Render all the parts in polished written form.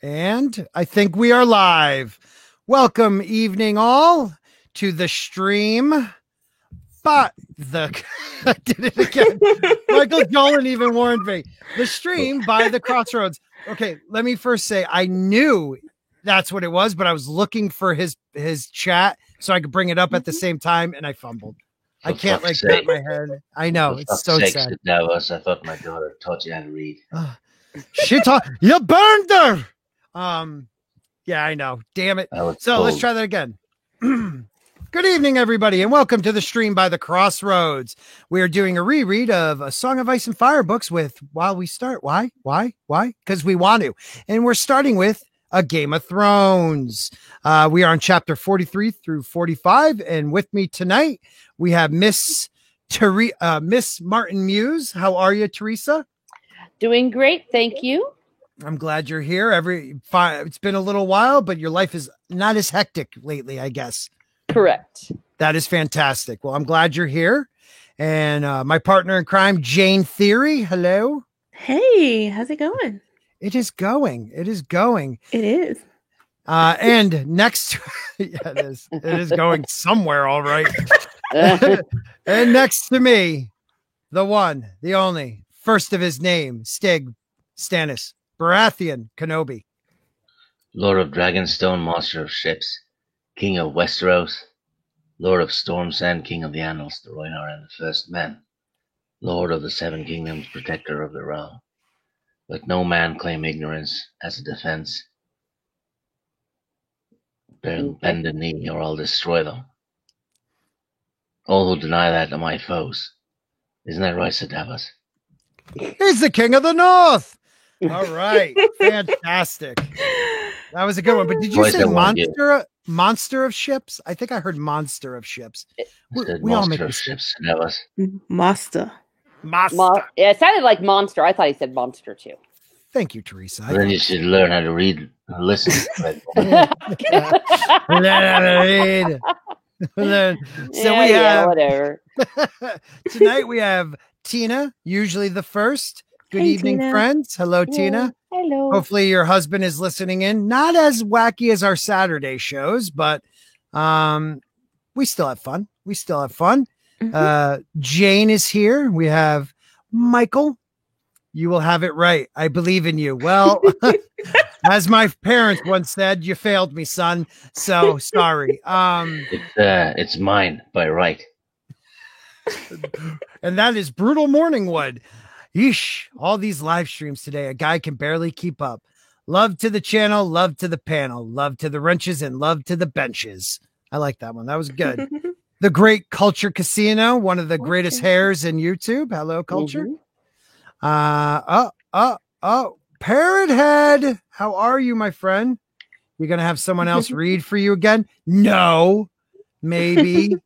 And I think we are live. Welcome, evening all, to the stream. But I did it again. Michael Dolan even warned me. The stream by the Crossroads. Okay, let me first say I knew that's what it was, but I was looking for his chat so I could bring it up at the same time, and I fumbled. I can't get my head. I know it's so sad. That was. I thought my daughter taught you how to read. She taught you burned her. Yeah, I know. Damn it. So let's try that again. Good evening, everybody, and welcome to the stream by the Crossroads. We are doing a reread of A Song of Ice and Fire books with While We Start. Why? Because we want to. And we're starting with A Game of Thrones. We are on chapter 43 through 45. And with me tonight, we have Miss Martin Muse. How are you, Teresa? Doing great. Thank you. I'm glad you're here. It's been a little while, but your life is not as hectic lately, I guess. Correct. That is fantastic. Well, I'm glad you're here. And my partner in crime, Jane Theory. Hello. Hey, how's it going? It is going. It is. And next, yeah, it is. It is going somewhere. All right. And next to me, the one, the only, first of his name, Stig Stannis Baratheon Kenobi. Lord of Dragonstone, Master of Ships, King of Westeros, Lord of Storms and King of the Annals, the Rhoynar and the First Men, Lord of the Seven Kingdoms, Protector of the Realm. Let no man claim ignorance as a defense. Bend the knee or I'll destroy them. All who deny that are my foes. Isn't that right, Sir Davos? He's the King of the North. All right. Fantastic. That was a good one. But did you say monster of ships? I think I heard monster of ships. We all make of ships. Master. Yeah, it sounded like monster. I thought he said monster too. Thank you, Teresa. Then you should learn how to read and listen. Whatever. Tonight we have Tina, usually the first. Good evening, Tina. Friends. Hello, Tina. Hello. Hopefully your husband is listening in. Not as wacky as our Saturday shows, but we still have fun. Mm-hmm. Jane is here. We have Michael. You will have it right. I believe in you. Well, as my parents once said, you failed me, son. So sorry. It's mine by right. And that is Brutal Morningwood. Yeesh, all these live streams today. A guy can barely keep up. Love to the channel, love to the panel, love to the wrenches, and love to the benches. I like that one. That was good. The Great Culture Casino, one of the greatest hairs in YouTube. Hello, Culture. Parrot Head. How are you, my friend? You're going to have someone else read for you again? No, maybe.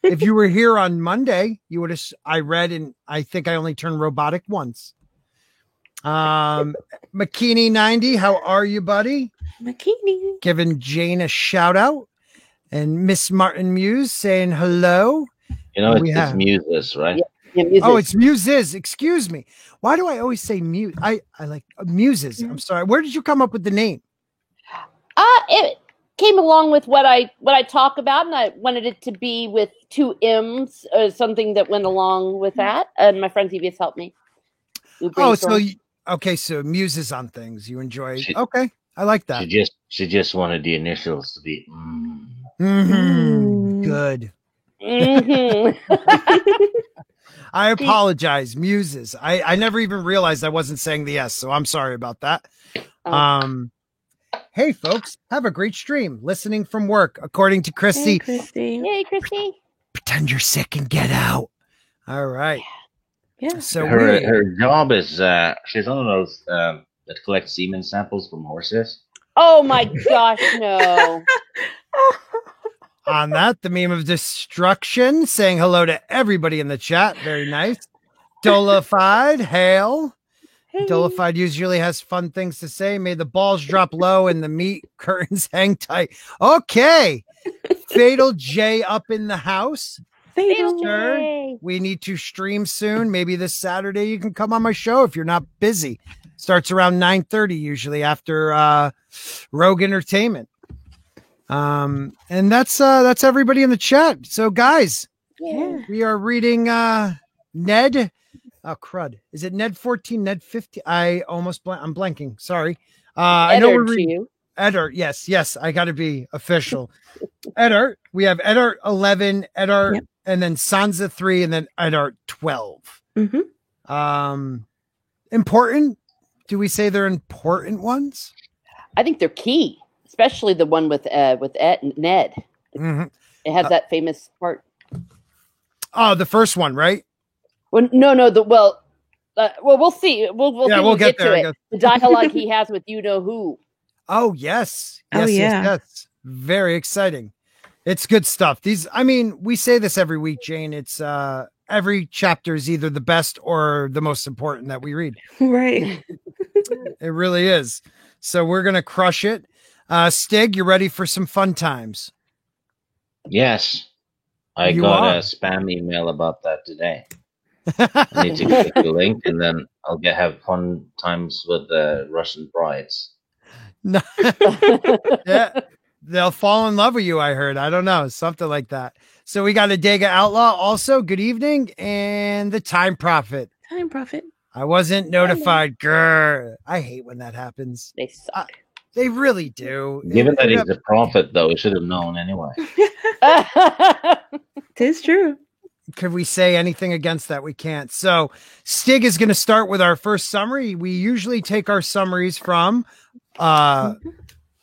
If you were here on Monday, you would have. I read, and I think I only turned robotic once. McKinney 90, how are you, buddy? McKinney. Giving Jane a shout out, and Miss Martin Muse saying hello. You know, it's Muses, right? Yeah, Muses. Oh, it's Muses. Excuse me. Why do I always say Muse? I like Muses. I'm sorry. Where did you come up with the name? It came along with what I talk about, and I wanted it to be with two M's, something that went along with that. And my friend TVS helped me. So Muses on things you enjoy. Okay, I like that. She just wanted the initials to be. Good. Mm-hmm. I apologize, Muses. I never even realized I wasn't saying the S, so I'm sorry about that. Hey, folks, have a great stream. Listening from work, according to Christy. Hey, Christy. Yay, Christy. Pretend you're sick and get out. All right. Yeah. So her job is she's one of those that collect semen samples from horses. Oh my gosh, no. On that, the meme of destruction, saying hello to everybody in the chat. Very nice. Dolified, hail. Hey. Dolified usually has fun things to say. May the balls drop low and the meat curtains hang tight. Okay. Fatal J up in the house. Fatal J. We need to stream soon. Maybe this Saturday you can come on my show if you're not busy. Starts around 9:30 usually after Rogue Entertainment. And that's everybody in the chat. So guys, we are reading Ned. Oh crud! Is it Ned 14? Ned 15? I'm blanking. Sorry. I know we're reading Eddard. Yes. I got to be official. Eddard. We have Eddard 11, Eddard, and then Sansa 3, and then Eddard 12. Mm-hmm. Important? Do we say they're important ones? I think they're key, especially the one with Ed and Ned. Mm-hmm. It has that famous part. Oh, the first one, right? Well, no. We'll see. We'll get to it. The dialogue he has with you know who. Oh yes. Yes. Very exciting. It's good stuff. We say this every week, Jane. It's every chapter is either the best or the most important that we read. Right. It really is. So we're gonna crush it. Stig, you ready for some fun times? Yes. I got a spam email about that today. I need to click the link and then I'll have fun times with the Russian brides. No. Yeah, they'll fall in love with you. I heard. I don't know, something like that. So we got a Dega Outlaw also. Good evening, and the Time Prophet. Time Prophet. I wasn't notified. Grr. I hate when that happens. They suck. They really do. Given that he's a prophet, though, he should have known anyway. It is true. Could we say anything against that? We can't. So Stig is going to start with our first summary. We usually take our summaries from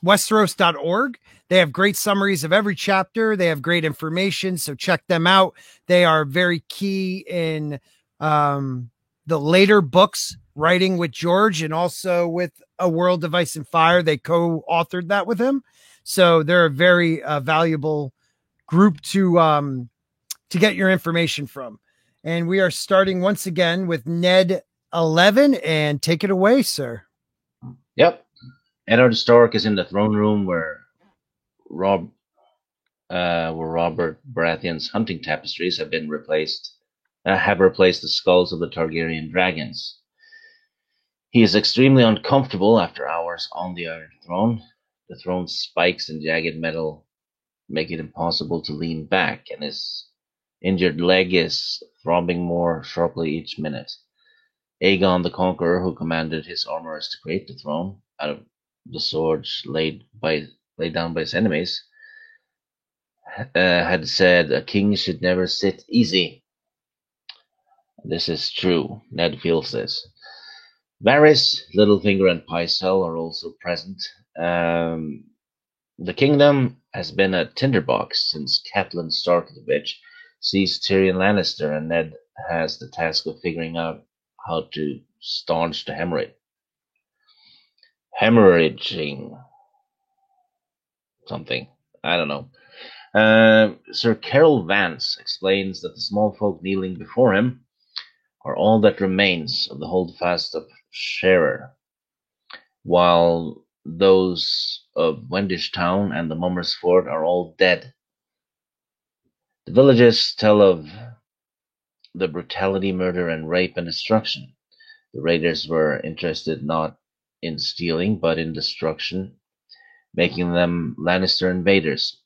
Westeros.org. They have great summaries of every chapter. They have great information. So check them out. They are very key in the later books, writing with George and also with A World of Ice and Fire. They co-authored that with him. So they're a very valuable group to get your information from. And we are starting once again with Ned 11, and take it away, sir. Yep. Eddard Stark is in the throne room where Robert Baratheon's hunting tapestries have replaced the skulls of the Targaryen dragons. He is extremely uncomfortable after hours on the Iron Throne. The throne's spikes and jagged metal make it impossible to lean back, and his injured leg is throbbing more sharply each minute. Aegon the Conqueror, who commanded his armorers to create the throne out of the swords laid down by his enemies, had said a king should never sit easy. This is true. Ned feels this. Varys, Littlefinger, and Pycelle are also present. The kingdom has been a tinderbox since Catelyn Starkovich seized Tyrion Lannister, and Ned has the task of figuring out how to staunch the hemorrhaging something. I don't know. Sir Carol Vance explains that the small folk kneeling before him are all that remains of the holdfast of Sharer, while those of Wendish Town and the Mummers Fort are all dead. The villages tell of the brutality, murder, and rape and destruction. The raiders were interested not in stealing, but in destruction, making them Lannister invaders.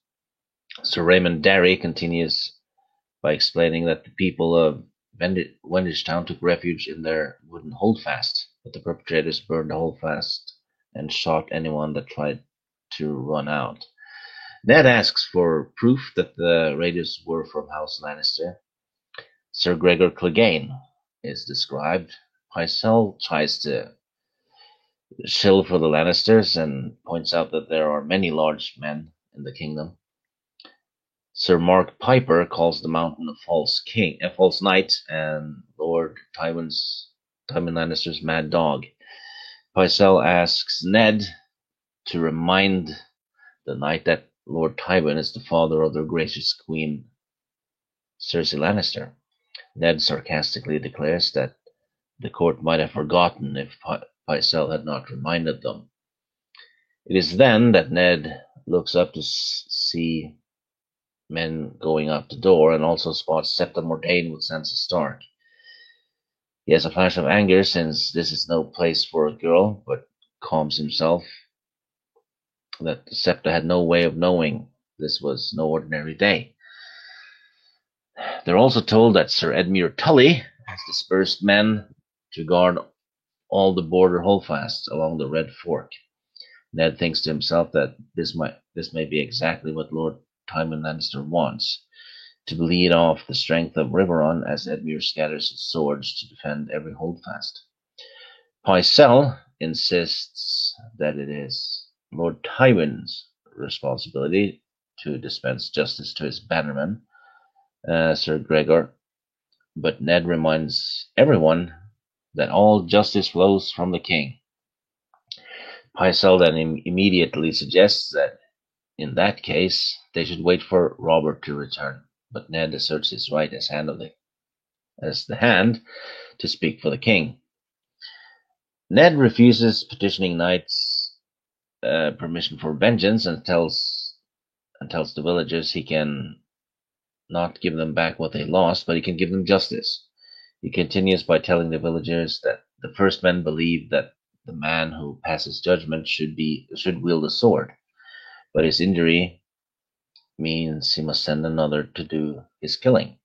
Sir Raymond Darry continues by explaining that the people of Wendish Town took refuge in their wooden holdfast, but the perpetrators burned the holdfast and shot anyone that tried to run out. Ned asks for proof that the raiders were from House Lannister. Sir Gregor Clegane is described. Pycelle tries to shill for the Lannisters and points out that there are many large men in the kingdom. Sir Mark Piper calls the mountain a false knight, and Lord Tywin Lannister's mad dog. Pycelle asks Ned to remind the knight that Lord Tywin is the father of their gracious queen, Cersei Lannister. Ned sarcastically declares that the court might have forgotten if Pycelle had not reminded them. It is then that Ned looks up to see men going out the door and also spots Septa Mordane with Sansa Stark. He has a flash of anger since this is no place for a girl, but calms himself that Septa had no way of knowing this was no ordinary day. They're also told that Sir Edmure Tully has dispersed men to guard all the border holdfasts along the Red Fork. Ned thinks to himself that this may be exactly what Lord Tywin Lannister wants, to bleed off the strength of Riverrun as Edmure scatters his swords to defend every holdfast. Pycelle insists that it is Lord Tywin's responsibility to dispense justice to his bannerman, Sir Gregor, but Ned reminds everyone that all justice flows from the king. Pycelle then immediately suggests that in that case they should wait for Robert to return, but Ned asserts his right as the hand to speak for the king. Ned refuses petitioning knights permission for vengeance and tells the villagers he can not give them back what they lost, but he can give them justice. He continues by telling the villagers that the first men believe that the man who passes judgment should wield a sword, but his injury means he must send another to do his killing.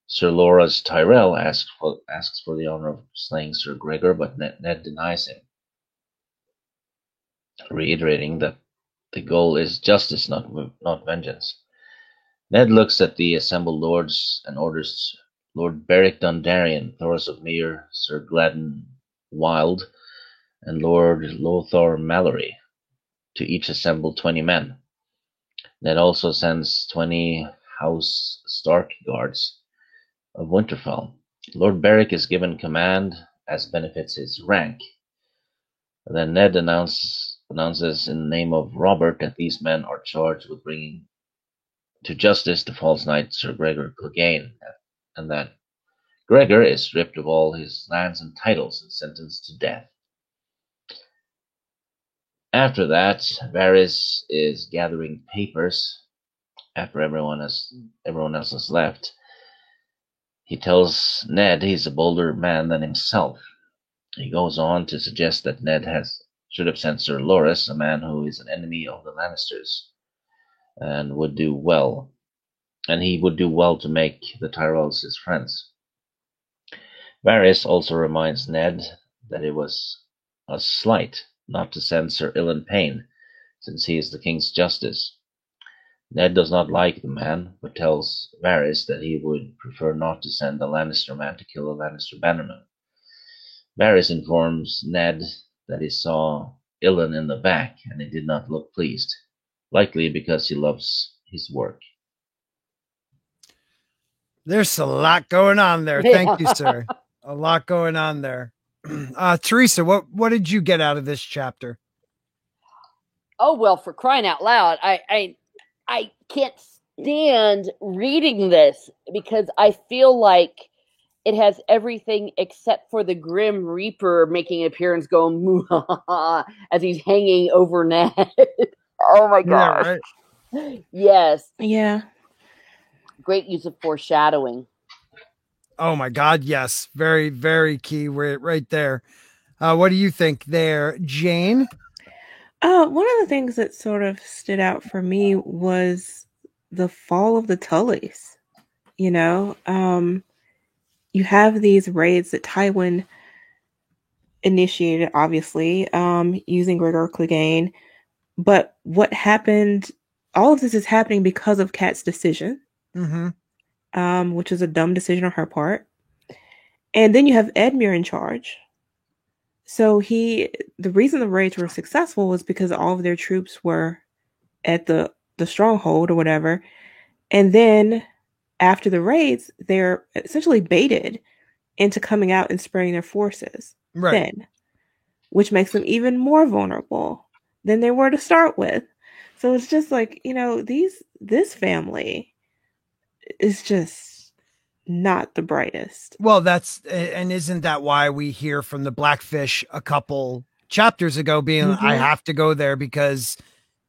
Sir Loras Tyrell asks for the honor of slaying Sir Gregor, but Ned denies him, reiterating that the goal is justice, not vengeance. Ned looks at the assembled lords and orders Lord Beric Dondarrion, Thoros of Myr, Sir Gladden Wild, and Lord Lothar Mallory to each assemble 20 men. Ned also sends 20 House Stark guards of Winterfell. Lord Beric is given command as benefits his rank. Then Ned announces in the name of Robert that these men are charged with bringing to justice the false knight Sir Gregor Clegane, and that Gregor is stripped of all his lands and titles and sentenced to death. After that, Varys is gathering papers after everyone else has left. He tells Ned he's a bolder man than himself. He goes on to suggest that Ned should have sent Sir Loras, a man who is an enemy of the Lannisters, and he would do well to make the Tyrells his friends. Varys also reminds Ned that it was a slight not to send Sir Ilyn Payne, since he is the king's justice. Ned does not like the man, but tells Varys that he would prefer not to send a Lannister man to kill a Lannister bannerman. Varys informs Ned that he saw Ilyn in the back, and he did not look pleased, likely because he loves his work. There's a lot going on there. Thank you, sir. A lot going on there. Teresa, what did you get out of this chapter? Oh, well, for crying out loud, I can't stand reading this because I feel like it has everything except for the Grim Reaper making an appearance going as he's hanging over Ned. Oh my gosh. Yeah, right? Yes. Yeah. Great use of foreshadowing. Oh my God, yes. Very, very key right there. What do you think there, Jane? One of the things that sort of stood out for me was the fall of the Tullys. You know, you have these raids that Tywin initiated, obviously, using Gregor Clegane. But what happened, all of this is happening because of Kat's decision, which is a dumb decision on her part. And then you have Edmure in charge. So the reason the raids were successful was because all of their troops were at the stronghold or whatever. And then after the raids, they're essentially baited into coming out and spreading their forces. Right. Then, which makes them even more vulnerable than they were to start with. So it's just like, you know, this family is just not the brightest. Well, isn't that why we hear from the Blackfish a couple chapters ago being, I have to go there because,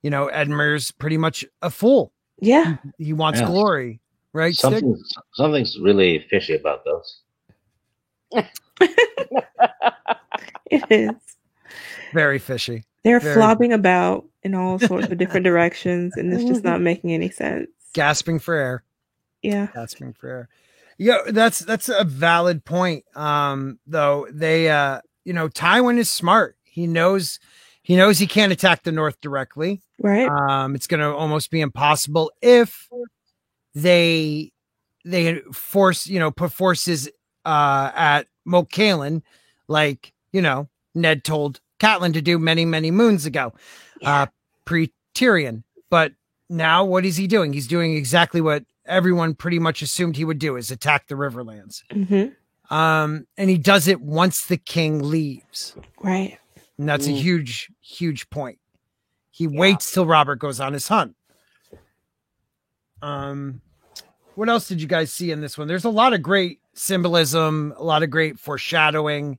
you know, Edmure's pretty much a fool. Yeah. He wants glory, right? Something's really fishy about those. It is. Very fishy. They're flopping about in all sorts of different directions, and it's just not making any sense. Gasping for air. Yeah. Gasping for air. Yeah, that's a valid point. Though they Tywin is smart. He knows he can't attack the north directly. Right. It's gonna almost be impossible if they put forces at Moat Cailin, like Ned told Catelyn to do many, many moons ago, pre-Tyrion. But now what is he doing? He's doing exactly what everyone pretty much assumed he would do, is attack the Riverlands. Mm-hmm. And he does it once the king leaves. Right. And that's a huge, huge point. He waits till Robert goes on his hunt. What else did you guys see in this one? There's a lot of great symbolism, a lot of great foreshadowing.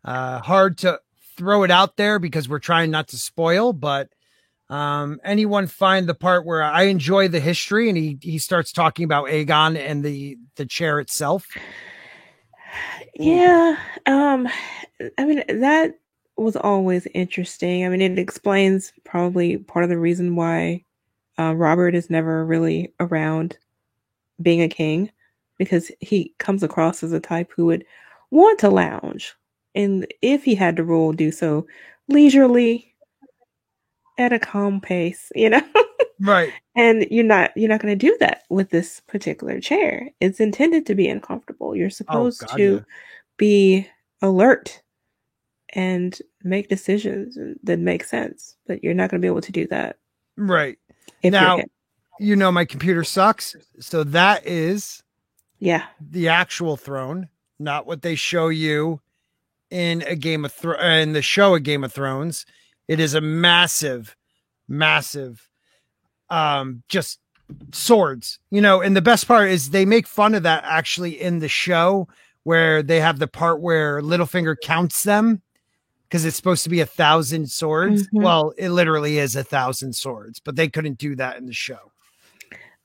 Hard to throw it out there because we're trying not to spoil, but anyone find the part where I enjoy the history and he starts talking about Aegon and the chair itself? Yeah. I mean, that was always interesting. I mean, it explains probably part of the reason why Robert is never really around being a king, because he comes across as a type who would want to lounge, and if he had to rule, do so leisurely at a calm pace, Right. And you're not going to do that with this particular chair. It's intended to be uncomfortable. You're supposed to be alert and make decisions that make sense, but you're not going to be able to do that. Right. Now, my computer sucks. So that is the actual throne, not what they show you in in the show A Game of Thrones. It is a massive, massive, just swords, and the best part is they make fun of that actually in the show, where they have the part where Littlefinger counts them because it's supposed to be 1,000 swords. Mm-hmm. Well, it literally is 1,000 swords, but they couldn't do that in the show.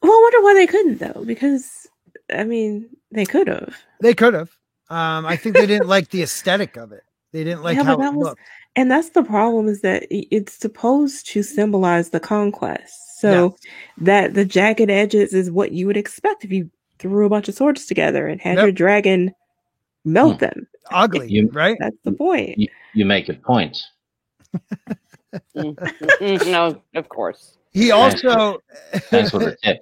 Well, I wonder why they couldn't, though, because I mean, they could have. They could have. I think they didn't like the aesthetic of it. They didn't like how it looked. And that's the problem, is that it's supposed to symbolize the conquest. So that the jagged edges is what you would expect if you threw a bunch of swords together and had your dragon melt them. Ugly, right? That's the point. You make a point. No, of course. He also thanks for the tip.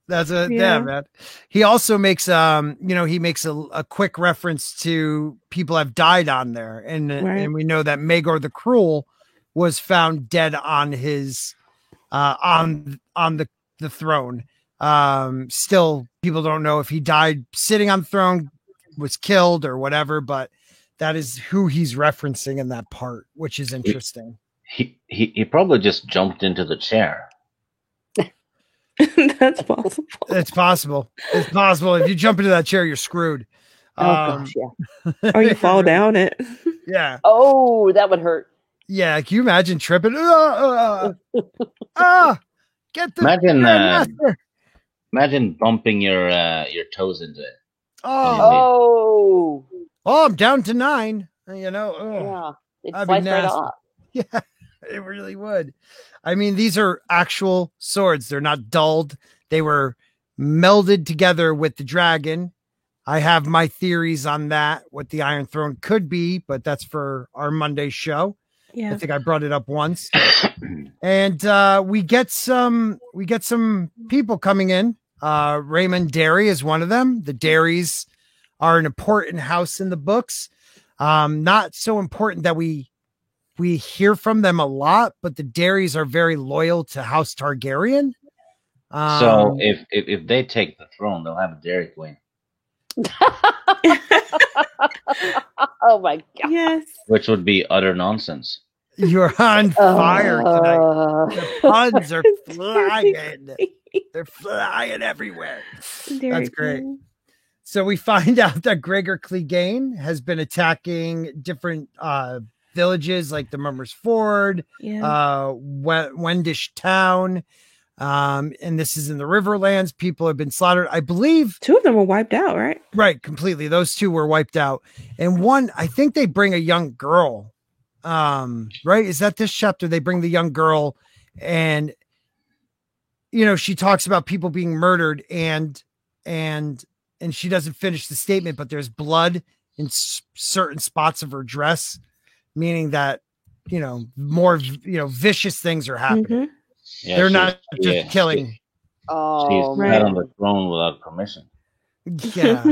That's man. He also makes he makes a quick reference to people have died on there, and we know that Maegor the Cruel was found dead on his on the throne. Still, people don't know if he died sitting on the throne, was killed, or whatever, but that is who he's referencing in that part, which is interesting. He probably just jumped into the chair. That's possible. It's possible. It's possible. If you jump into that chair, you're screwed. Gosh, or you fall down it. Yeah. Oh, that would hurt. Yeah. Can you imagine tripping? Get the imagine bumping your toes into it. Oh, I'm down to 9. Yeah, it'd slice right off. Yeah, it really would. I mean, these are actual swords. They're not dulled. They were melded together with the dragon. I have my theories on that, what the Iron Throne could be, but that's for our Monday show. Yeah. I think I brought it up once. And we get some people coming in. Raymond Darry is one of them. The Darrys are an important house in the books. Not so important that we hear from them a lot, but the Darrys are very loyal to House Targaryen. So if they take the throne, they'll have a Dairy Queen. Oh my god! Yes, which would be utter nonsense. You're on fire tonight. The puns are flying. They're flying everywhere. That's great. So we find out that Gregor Clegane has been attacking different villages like the Mummers Ford, Wendish Town. And this is in the Riverlands. People have been slaughtered. I believe 2 of them were wiped out, right? Right, completely. Those 2 were wiped out. And one, I think they bring a young girl. Right? Is that this chapter? They bring the young girl, and she talks about people being murdered, and she doesn't finish the statement, but there's blood in certain spots of her dress, meaning that more vicious things are happening. Mm-hmm. Yeah, they're not just killing. She's right on the throne without permission. Yeah,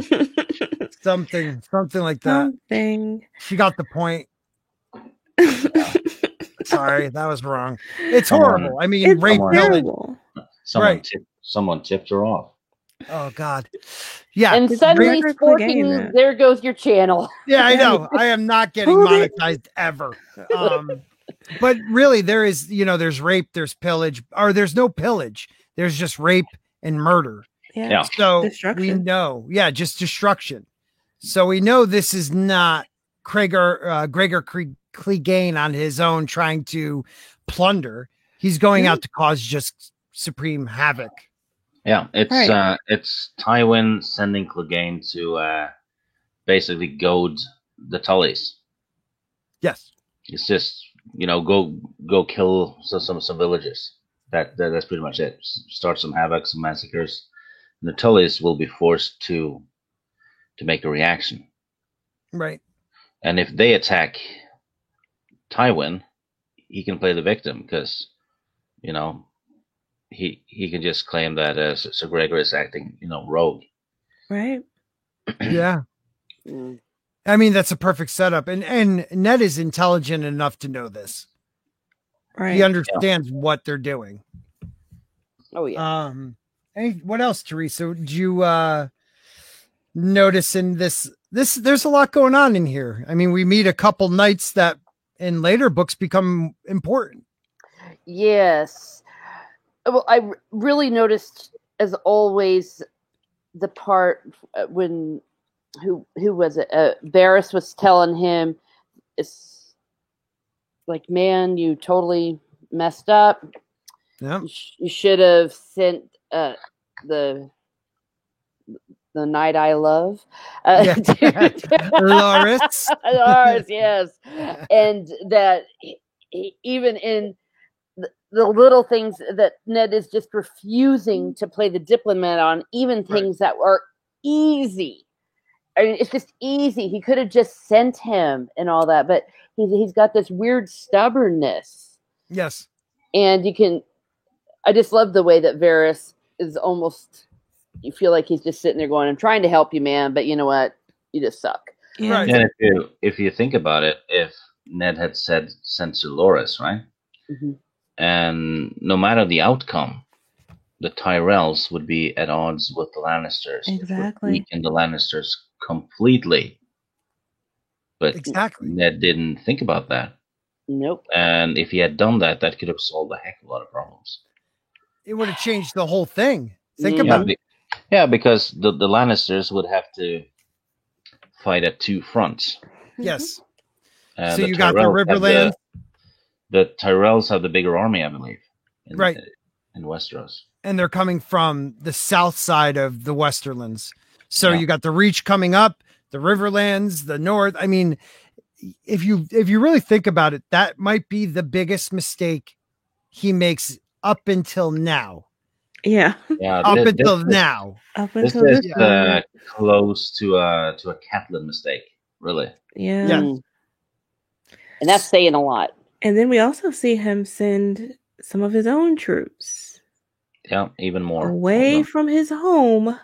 something like that. She got the point. Sorry, that was wrong. It's horrible. I mean, rape, terrible. Someone tipped her off. Oh God, yeah. And suddenly, Sporking, there goes your channel. Yeah, I know. I am not getting monetized ever. But really, there is, there's rape, there's pillage, or there's no pillage. There's just rape and murder. Yeah. So we know, just destruction. So we know this is not Gregor Clegane on his own trying to plunder. He's going out to cause just supreme havoc. Yeah, it's Tywin sending Clegane to basically goad the Tullys. Yes. It's just go kill some villagers. That's pretty much it. Start some havoc, some massacres. And the Tullys will be forced to make a reaction. Right. And if they attack Tywin, he can play the victim because, he can just claim that Sir Gregor is acting, rogue. Right. Yeah. I mean, that's a perfect setup. And Ned is intelligent enough to know this. Right. He understands what they're doing. Oh, yeah. What else, Teresa? Did you notice in this? There's a lot going on in here. I mean, we meet a couple knights that in later books become important. Yes. Well, I really noticed, as always, the part when who was it? Varys was telling him, "It's like, man, you totally messed up. Yeah, you should have sent the knight I love, Loras." Loras, yes, and that even in the little things that Ned is just refusing to play the diplomat on, even things that are easy. I mean, it's just easy. He could have just sent him and all that, but he's got this weird stubbornness. Yes. And I just love the way that Varys is almost, you feel like he's just sitting there going, I'm trying to help you, man, but you know what? You just suck. Yeah. Right. And if you think about it, if Ned had sent to Loras, right? Mm-hmm. And no matter the outcome, the Tyrells would be at odds with the Lannisters. Exactly. Weaken the Lannisters completely. But exactly. Ned didn't think about that. Nope. And if he had done that, that could have solved a heck of a lot of problems. It would have changed the whole thing. Think about it. Yeah, because the Lannisters would have to fight at 2 fronts. Yes. So you got the Riverlands. The Tyrells have the bigger army, I believe. In Westeros. And they're coming from the south side of the Westerlands. So you got the Reach coming up, the Riverlands, the North. I mean, if you really think about it, that might be the biggest mistake he makes up until now. Yeah. Up until now. This is close to a Catelyn mistake, really. Yeah. And that's saying a lot. And then we also see him send some of his own troops. Yeah, even more. Away from his home.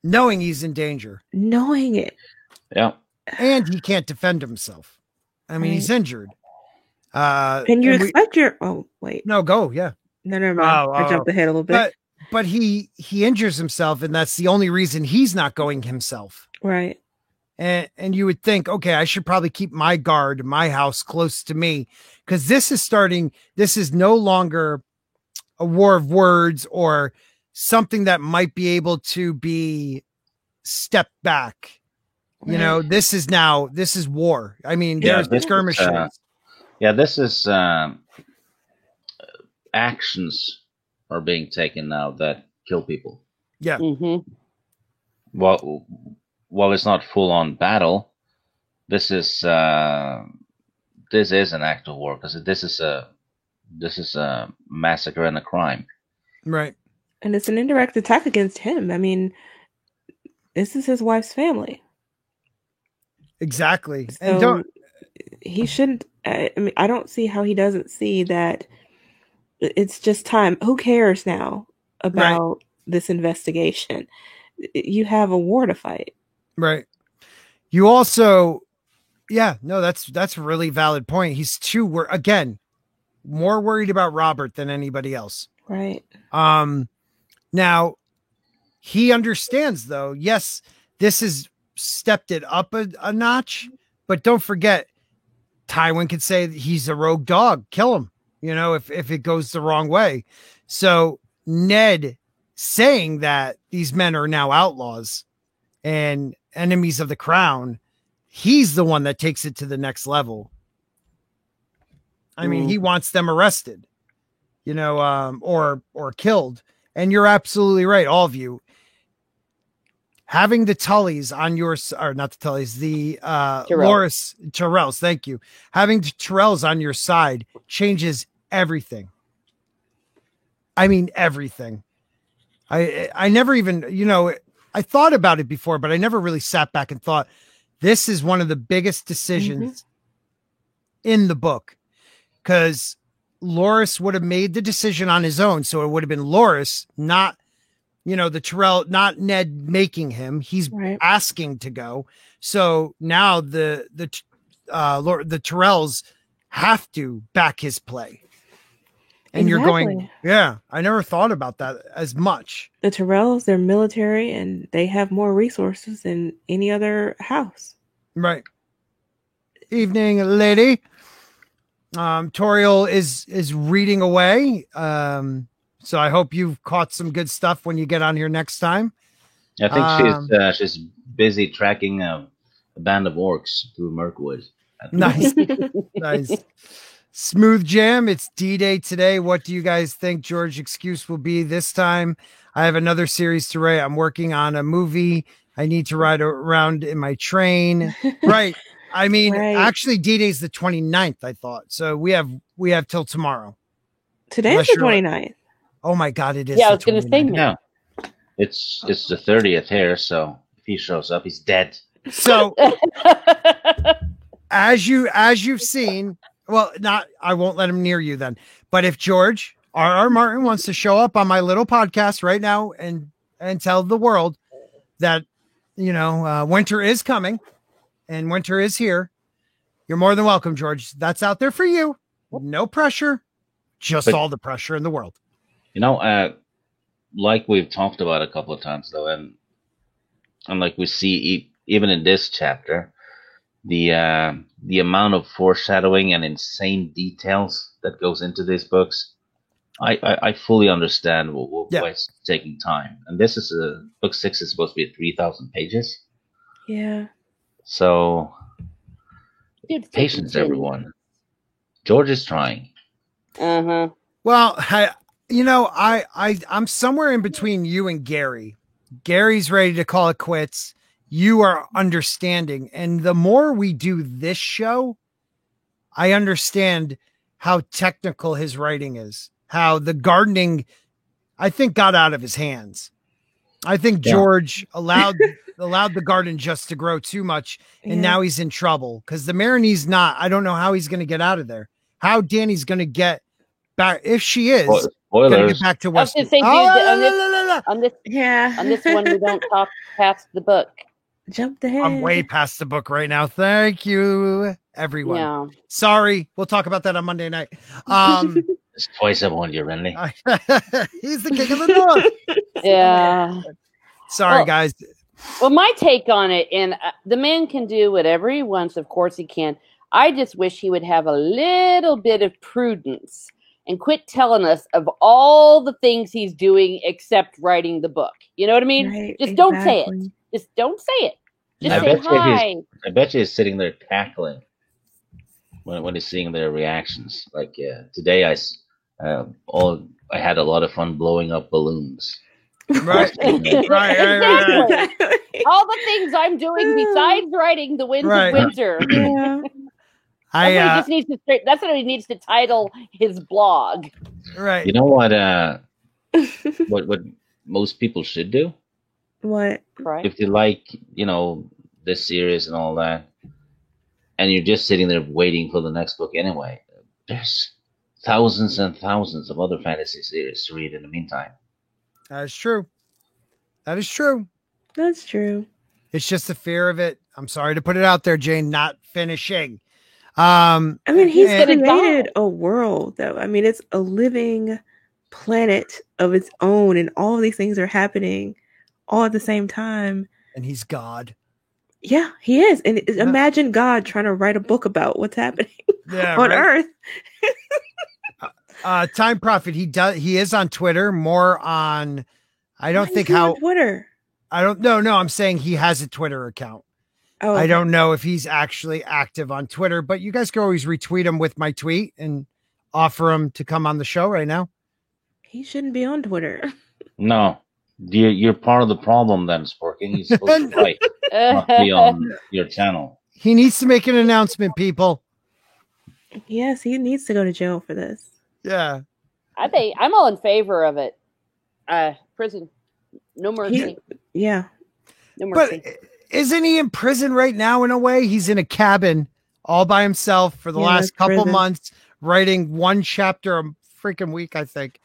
Knowing he's in danger. Knowing it. Yeah. And he can't defend himself. I mean, he's injured. Can you expect Oh, wait. No, go. Yeah. No, never mind. I jumped ahead a little bit. But he injures himself, and that's the only reason he's not going himself. Right. And you would think, okay, I should probably keep my guard, my house close to me, because this is no longer a war of words or something that might be able to be stepped back. Right. You know, this is war. I mean, there's skirmishes. This is actions are being taken now that kill people. Yeah. Mm-hmm. While it's not full on battle, this is an act of war because this is a massacre and a crime. Right. And it's an indirect attack against him. I mean, this is his wife's family. Exactly. So and he shouldn't. I mean, I don't see how he doesn't see that it's just time. Who cares now about this investigation? You have a war to fight. Right. You also, that's a really valid point. He's more worried about Robert than anybody else. Right. Now he understands though. Yes, this has stepped it up a notch, but don't forget, Tywin could say he's a rogue dog. Kill him, if it goes the wrong way. So Ned saying that these men are now outlaws and enemies of the crown, he's the one that takes it to the next level. I mean, he wants them arrested, or killed. And you're absolutely right, all of you. Having the Tullys on your, or not the Tullys, the Tyrells, thank you. Having the Tyrells on your side changes everything. I mean, everything. I never even, I thought about it before, but I never really sat back and thought this is one of the biggest decisions in the book, because Loras would have made the decision on his own. So it would have been Loras, not, the Tyrell, not Ned making him. He's asking to go. So now the Tyrells have to back his play. And you're going, I never thought about that as much. The Tyrells, they're military and they have more resources than any other house. Right. Evening, lady. Toriel is reading away. So I hope you've caught some good stuff when you get on here next time. I think she's busy tracking a band of orcs through Mirkwood. Nice. Nice. Smooth Jam, it's D-Day today. What do you guys think George's excuse will be this time? I have another series to write. I'm working on a movie. I need to ride around in my train. Right. I mean, actually D-Day's the 29th, I thought. So we have till tomorrow. Today's the 29th. Oh my God, it is. Yeah, I was going to say no. It's the 30th here, so if he shows up, he's dead. So as you've seen, well, I won't let him near you then. But if George R.R. Martin wants to show up on my little podcast right now and tell the world that, winter is coming and winter is here, you're more than welcome, George. That's out there for you. No pressure, just all the pressure in the world. Like we've talked about a couple of times, though, and like we see even in this chapter, the amount of foreshadowing and insane details that goes into these books, I fully understand why it's taking time. And this is book 6 is supposed to be 3,000 pages. Yeah. So patience, everyone. George is trying. Well, I'm somewhere in between you and Gary. Gary's ready to call it quits. You are understanding. And the more we do this show, I understand how technical his writing is, how the gardening, I think, got out of his hands. I think George allowed the garden just to grow too much. And now he's in trouble because the Marinese I don't know how he's going to get out of there. How Dany's going to get back. If she is going to get back to West. On this one, we don't talk past the book. Jump ahead. I'm way past the book right now. Thank you, everyone. Yeah. Sorry. We'll talk about that on Monday night. It's twice I warned you, Renly. He's the king of the north. Yeah. Sorry, guys. Well, my take on it, and the man can do whatever he wants. Of course he can. I just wish he would have a little bit of prudence and quit telling us of all the things he's doing except writing the book. You know what I mean? Right, just don't say it. Just don't say it. Just say hi. I bet you he's sitting there cackling when he's seeing their reactions. Like today, I I had a lot of fun blowing up balloons. Right. Exactly. All the things I'm doing besides writing The Winds of Winter. Yeah. That's what he needs to title his blog. Right. You know what? What most people should do? What? Right. If you like, this series and all that, and you're just sitting there waiting for the next book anyway, there's thousands and thousands of other fantasy series to read in the meantime. That is true. That is true. That's true. It's just the fear of it. I'm sorry to put it out there, Jane, not finishing. I mean, he's created a world, though. I mean, it's a living planet of its own, and all of these things are happening all at the same time. And he's God. Yeah, he is. And imagine God trying to write a book about what's happening on Earth. Time Prophet, he is on Twitter, more on Twitter. I don't know. No, I'm saying he has a Twitter account. Oh, okay. I don't know if he's actually active on Twitter, but you guys can always retweet him with my tweet and offer him to come on the show right now. He shouldn't be on Twitter. No, you're part of the problem then, Sporking. He's supposed to write, not be on your channel. He needs to make an announcement, people. Yes, he needs to go to jail for this. Yeah. I think I'm all in favor of it. Prison. No mercy. No mercy. But isn't he in prison right now in a way? He's in a cabin all by himself for the last couple months, writing one chapter a freaking week, I think.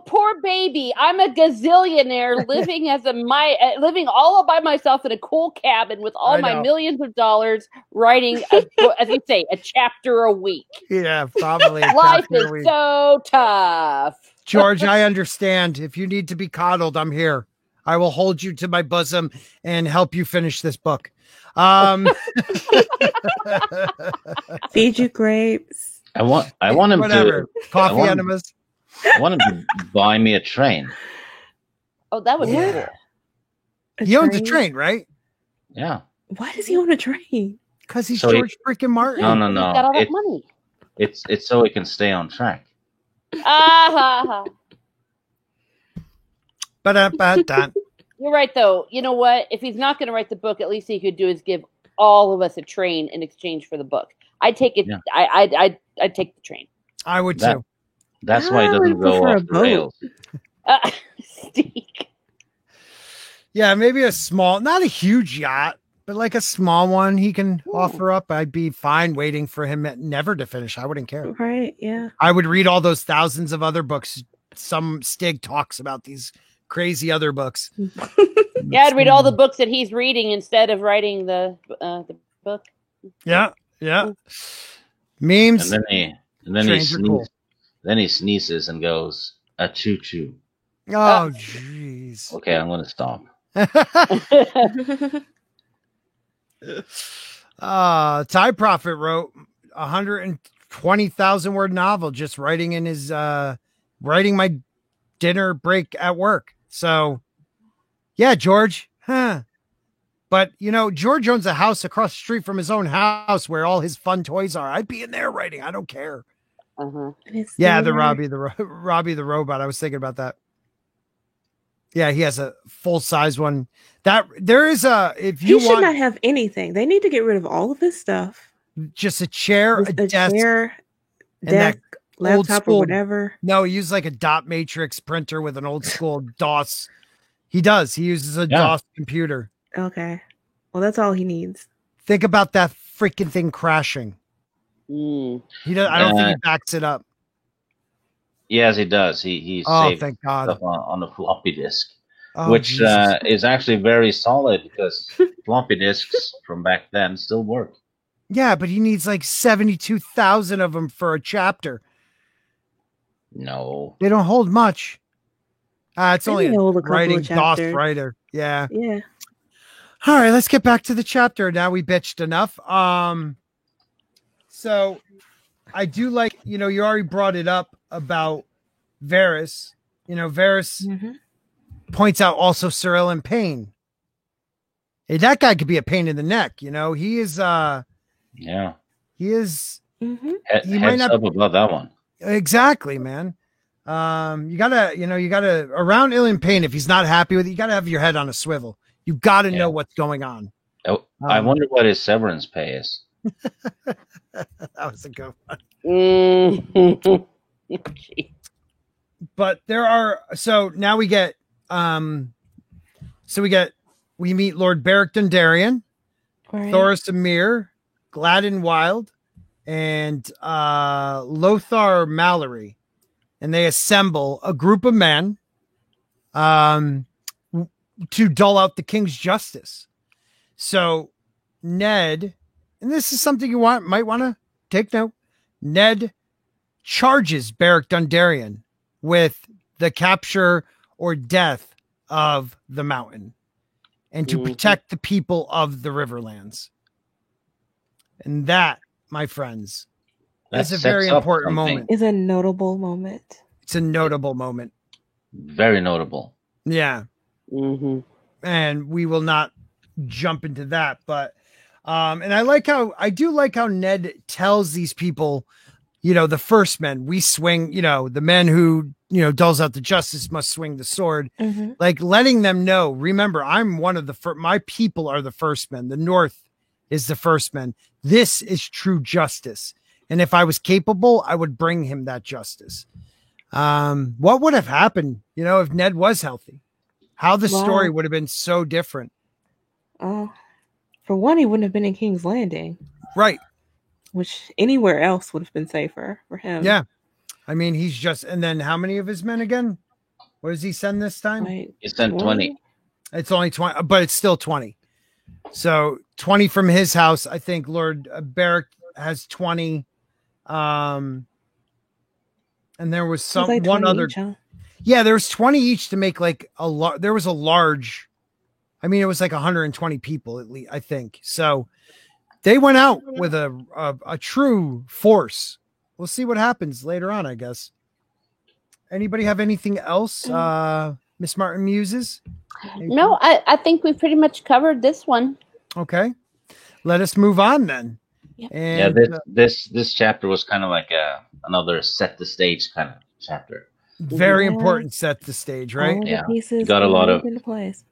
Poor baby. I'm a gazillionaire living all by myself in a cool cabin with all my millions of dollars, writing, as you say, a chapter a week. Yeah, probably. Life is so tough. George, I understand. If you need to be coddled, I'm here. I will hold you to my bosom and help you finish this book. Feed you grapes. I want him to coffee enemas. I want him to buy me a train. Oh, that would be cool. He owns a train, right? Yeah. Why does he own a train? Because he's George freaking Martin. No. He's got all that money. It's so he can stay on track. You're right, though. You know what? If he's not going to write the book, at least he could do is give all of us a train in exchange for the book. I'd take it. Yeah. I'd take the train. I would too. That's why he doesn't go off the rails. Steak. Yeah, maybe a small, not a huge yacht, but like a small one he can offer up. I'd be fine waiting for him never to finish. I wouldn't care. Right, yeah. I would read all those thousands of other books. Some Stig talks about these crazy other books. Yeah, I'd read all the books that he's reading instead of writing the book. Yeah. Memes. And then he sneezes and goes, a choo-choo. Oh, jeez. Okay, I'm going to stop. Time Prophet wrote 120,000 word novel just writing in his writing my dinner break at work. So yeah, George. But George owns a house across the street from his own house where all his fun toys are. I'd be in there writing. I don't care. Yeah, the Robbie the robot. I was thinking about that. Yeah, he has a full size one. That there is he should not have anything. They need to get rid of all of his stuff. Just a chair, a desk, laptop, or whatever. No, he uses like a dot matrix printer with an old school DOS. He does. He uses a DOS computer. Okay. Well, that's all he needs. Think about that freaking thing crashing. He does. I don't think he backs it up. Yes, he does. He saved thank God. Stuff on a floppy disk, which is actually very solid because floppy disks from back then still work. Yeah, but he needs like 72,000 of them for a chapter. No, they don't hold much. It's only a writing DOS writer. Yeah. Yeah. All right, let's get back to the chapter. Now we bitched enough. So I do like, you already brought it up about Varys. Varys points out also Sir Ilyn Payne. Hey, that guy could be a pain in the neck. He is. Yeah. He is. He might not up about that one. Exactly, man. You gotta around Ilian Payne. If he's not happy with it, you gotta have your head on a swivel. You gotta know what's going on. I wonder what his severance pay is. That was a good one. But there are, so now we get we meet Lord Beric Dondarrion, Thoros Amir, Gladden Wild, and Lothar Mallory, and they assemble a group of men to dole out the king's justice. So Ned, and this is something you might want to take note, Ned charges Beric Dondarrion with the capture or death of the mountain and to protect the people of the Riverlands. And that, my friends, is a very important moment. It's a notable moment. It's a notable moment. Very notable. Yeah. Mm-hmm. And we will not jump into that, but and I do like how Ned tells these people, the first men, we swing, the men who, doles out the justice must swing the sword. Mm-hmm. Like letting them know, remember, I'm one of my people are the first men. The North is the first men. This is true justice. And if I was capable, I would bring him that justice. What would have happened, if Ned was healthy? How the story would have been so different. For one, he wouldn't have been in King's Landing. Right. Which anywhere else would have been safer for him. Yeah. I mean, and then how many of his men again? What does he send this time? He sent 20. It's only 20, but it's still 20. So 20 from his house. I think Lord Beric has 20. And there was one other. Each, huh? Yeah, there was 20 each to make like there was a large, it was like 120 people at least, I think. So they went out with a true force. We'll see what happens later on, I guess. Anybody have anything else? Miss Martin Muses? No, I think we pretty much covered this one. Okay. Let us move on then. Yep. And this chapter was kind of like another set the stage kind of chapter. Very important set the stage, right? All the pieces got a lot of into place.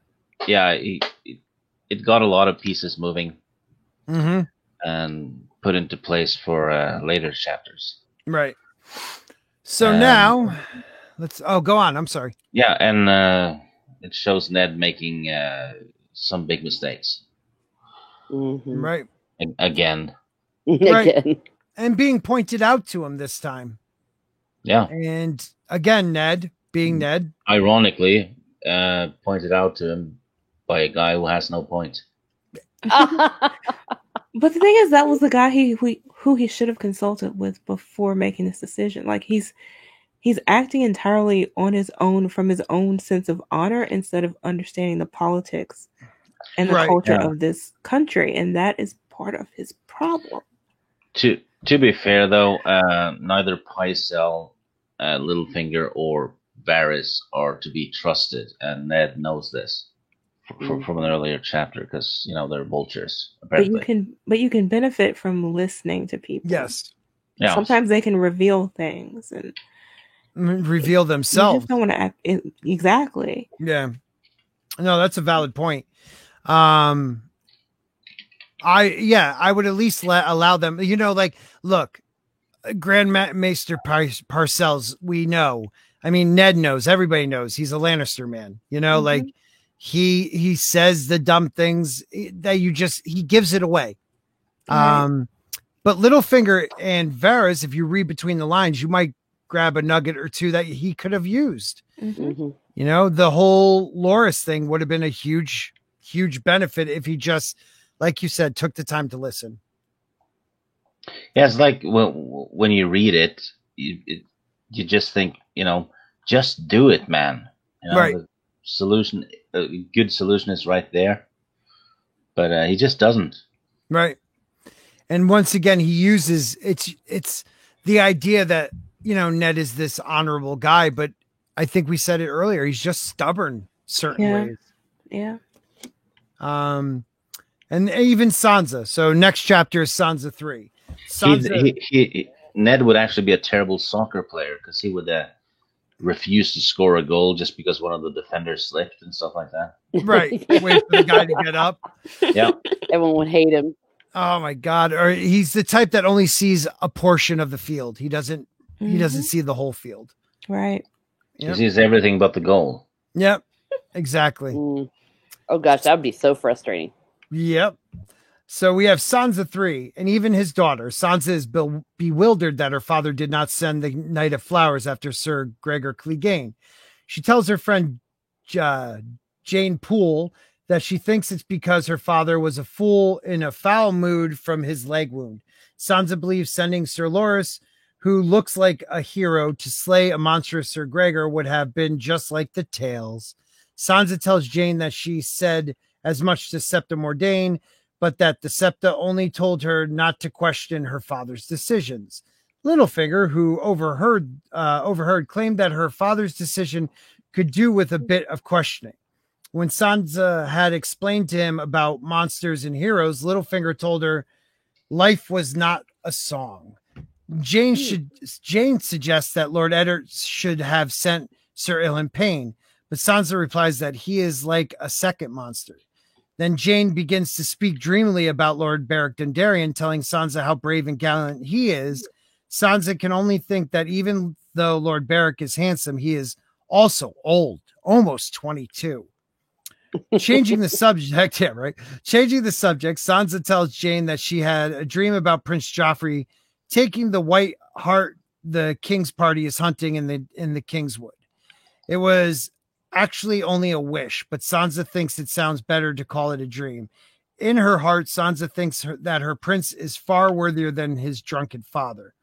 Yeah, it got a lot of pieces moving. Mm-hmm. And put into place for later chapters. Right. So now let's go on. I'm sorry. Yeah, and it shows Ned making some big mistakes. Mm-hmm. Right. Again. Right. And being pointed out to him this time. Yeah. And again, Ned, being Ned. Ironically, pointed out to him by a guy who has no point. But the thing is, that was the guy who he should have consulted with before making this decision. Like he's acting entirely on his own from his own sense of honor instead of understanding the politics and the culture of this country, and that is part of his problem. To be fair, though, neither Pycelle, Littlefinger, or Varys are to be trusted, and Ned knows this. From an earlier chapter, because they're vultures. Apparently. But you can benefit from listening to people. Yes. Yeah. Sometimes they can reveal things and reveal themselves. You just don't want to act exactly. Yeah. No, that's a valid point. I would at least allow them. Look, Grand Maester Parcells. We know. Ned knows. Everybody knows he's a Lannister man. Mm-hmm. He says the dumb things that he gives it away. Right. But Littlefinger and Varys, if you read between the lines, you might grab a nugget or two that he could have used. Mm-hmm. The whole Loras thing would have been a huge, huge benefit if he just, like you said, took the time to listen. Yeah, it's like when you read it, you just think, just do it, man. Right. Solution, a good solution is right there, but he just doesn't. Right. And once again, he uses it's the idea that Ned is this honorable guy, but I think we said it earlier, he's just stubborn certain ways. Yeah. And even Sansa. So next chapter is Sansa 3. Sansa, Ned would actually be a terrible soccer player because he would refuse to score a goal just because one of the defenders slipped and stuff like that. Right. Wait for the guy to get up. Yeah. Everyone would hate him. Oh my God. Or he's the type that only sees a portion of the field. He doesn't see the whole field. Right. He sees everything but the goal. Yep. Exactly. Oh gosh, that would be so frustrating. Yep. So we have Sansa 3, and even his daughter. Sansa is bewildered that her father did not send the Knight of Flowers after Sir Gregor Clegane. She tells her friend Jane Poole that she thinks it's because her father was a fool in a foul mood from his leg wound. Sansa believes sending Sir Loras, who looks like a hero, to slay a monstrous Sir Gregor would have been just like the tales. Sansa tells Jane that she said as much to Septa Mordane, but that the Septa only told her not to question her father's decisions. Littlefinger, who overheard, claimed that her father's decision could do with a bit of questioning. When Sansa had explained to him about monsters and heroes, Littlefinger told her life was not a song. Jane suggests that Lord Eddard should have sent Sir Ilyn Payne, but Sansa replies that he is like a second monster. Then Jane begins to speak dreamily about Lord Beric Dondarrion, telling Sansa how brave and gallant he is. Sansa can only think that even though Lord Beric is handsome, he is also old, almost 22. Changing the subject, Changing the subject, Sansa tells Jane that she had a dream about Prince Joffrey taking the white hart the king's party is hunting in the Kingswood. It was actually only a wish, but Sansa thinks it sounds better to call it a dream. In her heart, Sansa thinks that her prince is far worthier than his drunken father.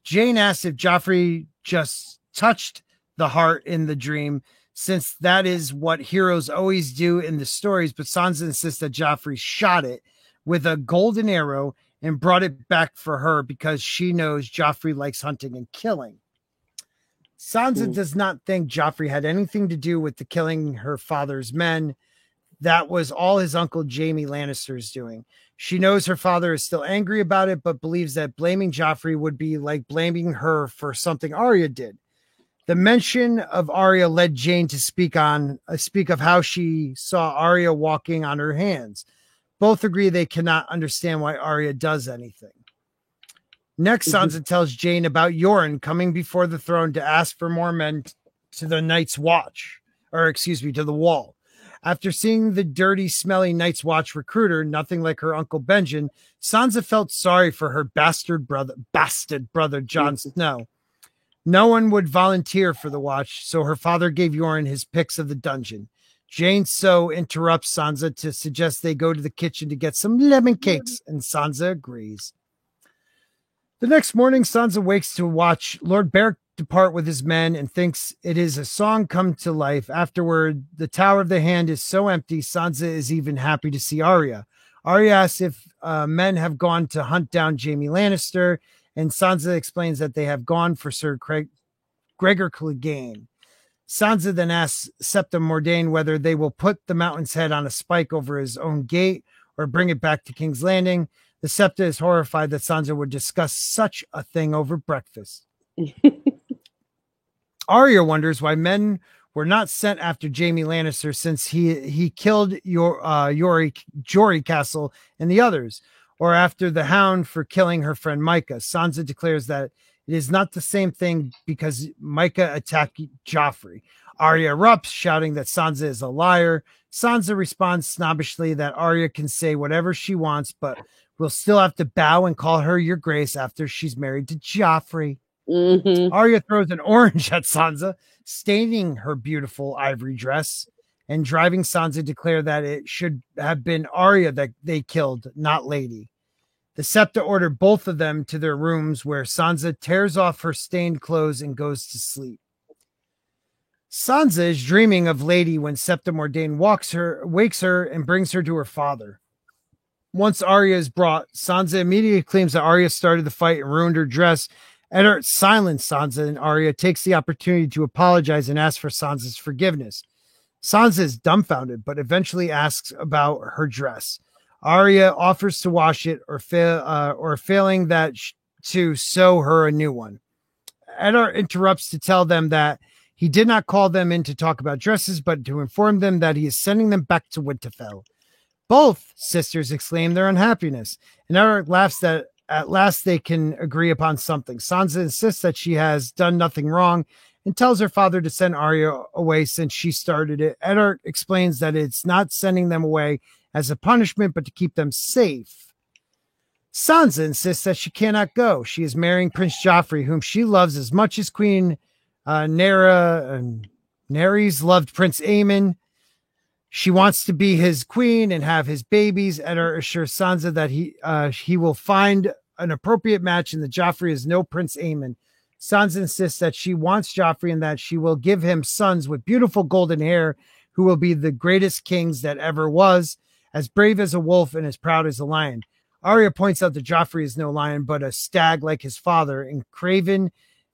Jane asks if Joffrey just touched the heart in the dream, since that is what heroes always do in the stories, but Sansa insists that Joffrey shot it with a golden arrow and brought it back for her because she knows Joffrey likes hunting and killing. Sansa does not think Joffrey had anything to do with the killing her father's men. That was all his uncle Jaime Lannister's doing. She knows her father is still angry about it, but believes that blaming Joffrey would be like blaming her for something Arya did. The mention of Arya led Jane to speak of how she saw Arya walking on her hands. Both agree they cannot understand why Arya does anything. Next, Sansa tells Jane about Yoren coming before the throne to ask for more men to the Night's Watch, to the Wall. After seeing the dirty, smelly Night's Watch recruiter, nothing like her Uncle Benjen, Sansa felt sorry for her bastard brother Jon Snow. No one would volunteer for the watch, so her father gave Yoren his picks of the dungeon. Jane so interrupts Sansa to suggest they go to the kitchen to get some lemon cakes, and Sansa agrees. The next morning, Sansa wakes to watch Lord Beric depart with his men and thinks it is a song come to life. Afterward, the Tower of the Hand is so empty, Sansa is even happy to see Arya. Arya asks if men have gone to hunt down Jaime Lannister, and Sansa explains that they have gone for Sir Gregor Clegane. Sansa then asks Septa Mordane whether they will put the Mountain's head on a spike over his own gate or bring it back to King's Landing. The Septa is horrified that Sansa would discuss such a thing over breakfast. Arya wonders why men were not sent after Jaime Lannister since he killed Jory Castle and the others, or after the Hound for killing her friend Micah. Sansa declares that it is not the same thing because Micah attacked Joffrey. Arya erupts, shouting that Sansa is a liar. Sansa responds snobbishly that Arya can say whatever she wants, but will still have to bow and call her your grace after she's married to Joffrey. Arya throws an orange at Sansa, staining her beautiful ivory dress, and driving Sansa to declare that it should have been Arya that they killed, not Lady. The Septa order both of them to their rooms, where Sansa tears off her stained clothes and goes to sleep. Sansa is dreaming of Lady when Septa Mordane wakes her and brings her to her father. Once Arya is brought, Sansa immediately claims that Arya started the fight and ruined her dress. Eddard silenced Sansa, and Arya takes the opportunity to apologize and ask for Sansa's forgiveness. Sansa is dumbfounded, but eventually asks about her dress. Arya offers to wash it, or failing that, to sew her a new one. Eddard interrupts to tell them that he did not call them in to talk about dresses, but to inform them that he is sending them back to Winterfell. Both sisters exclaim their unhappiness, and Eddard laughs that at last they can agree upon something. Sansa insists that she has done nothing wrong and tells her father to send Arya away since she started it. Eddard explains that it's not sending them away as a punishment, but to keep them safe. Sansa insists that she cannot go. She is marrying Prince Joffrey, whom she loves as much as Queen Nerys loved Prince Aemon. She wants to be his queen and have his babies. Eddard assures Sansa that he will find an appropriate match and that Joffrey is no Prince Aemon. Sansa insists that she wants Joffrey and that she will give him sons with beautiful golden hair who will be the greatest kings that ever was, as brave as a wolf and as proud as a lion. Arya points out that Joffrey is no lion, but a stag like his father, and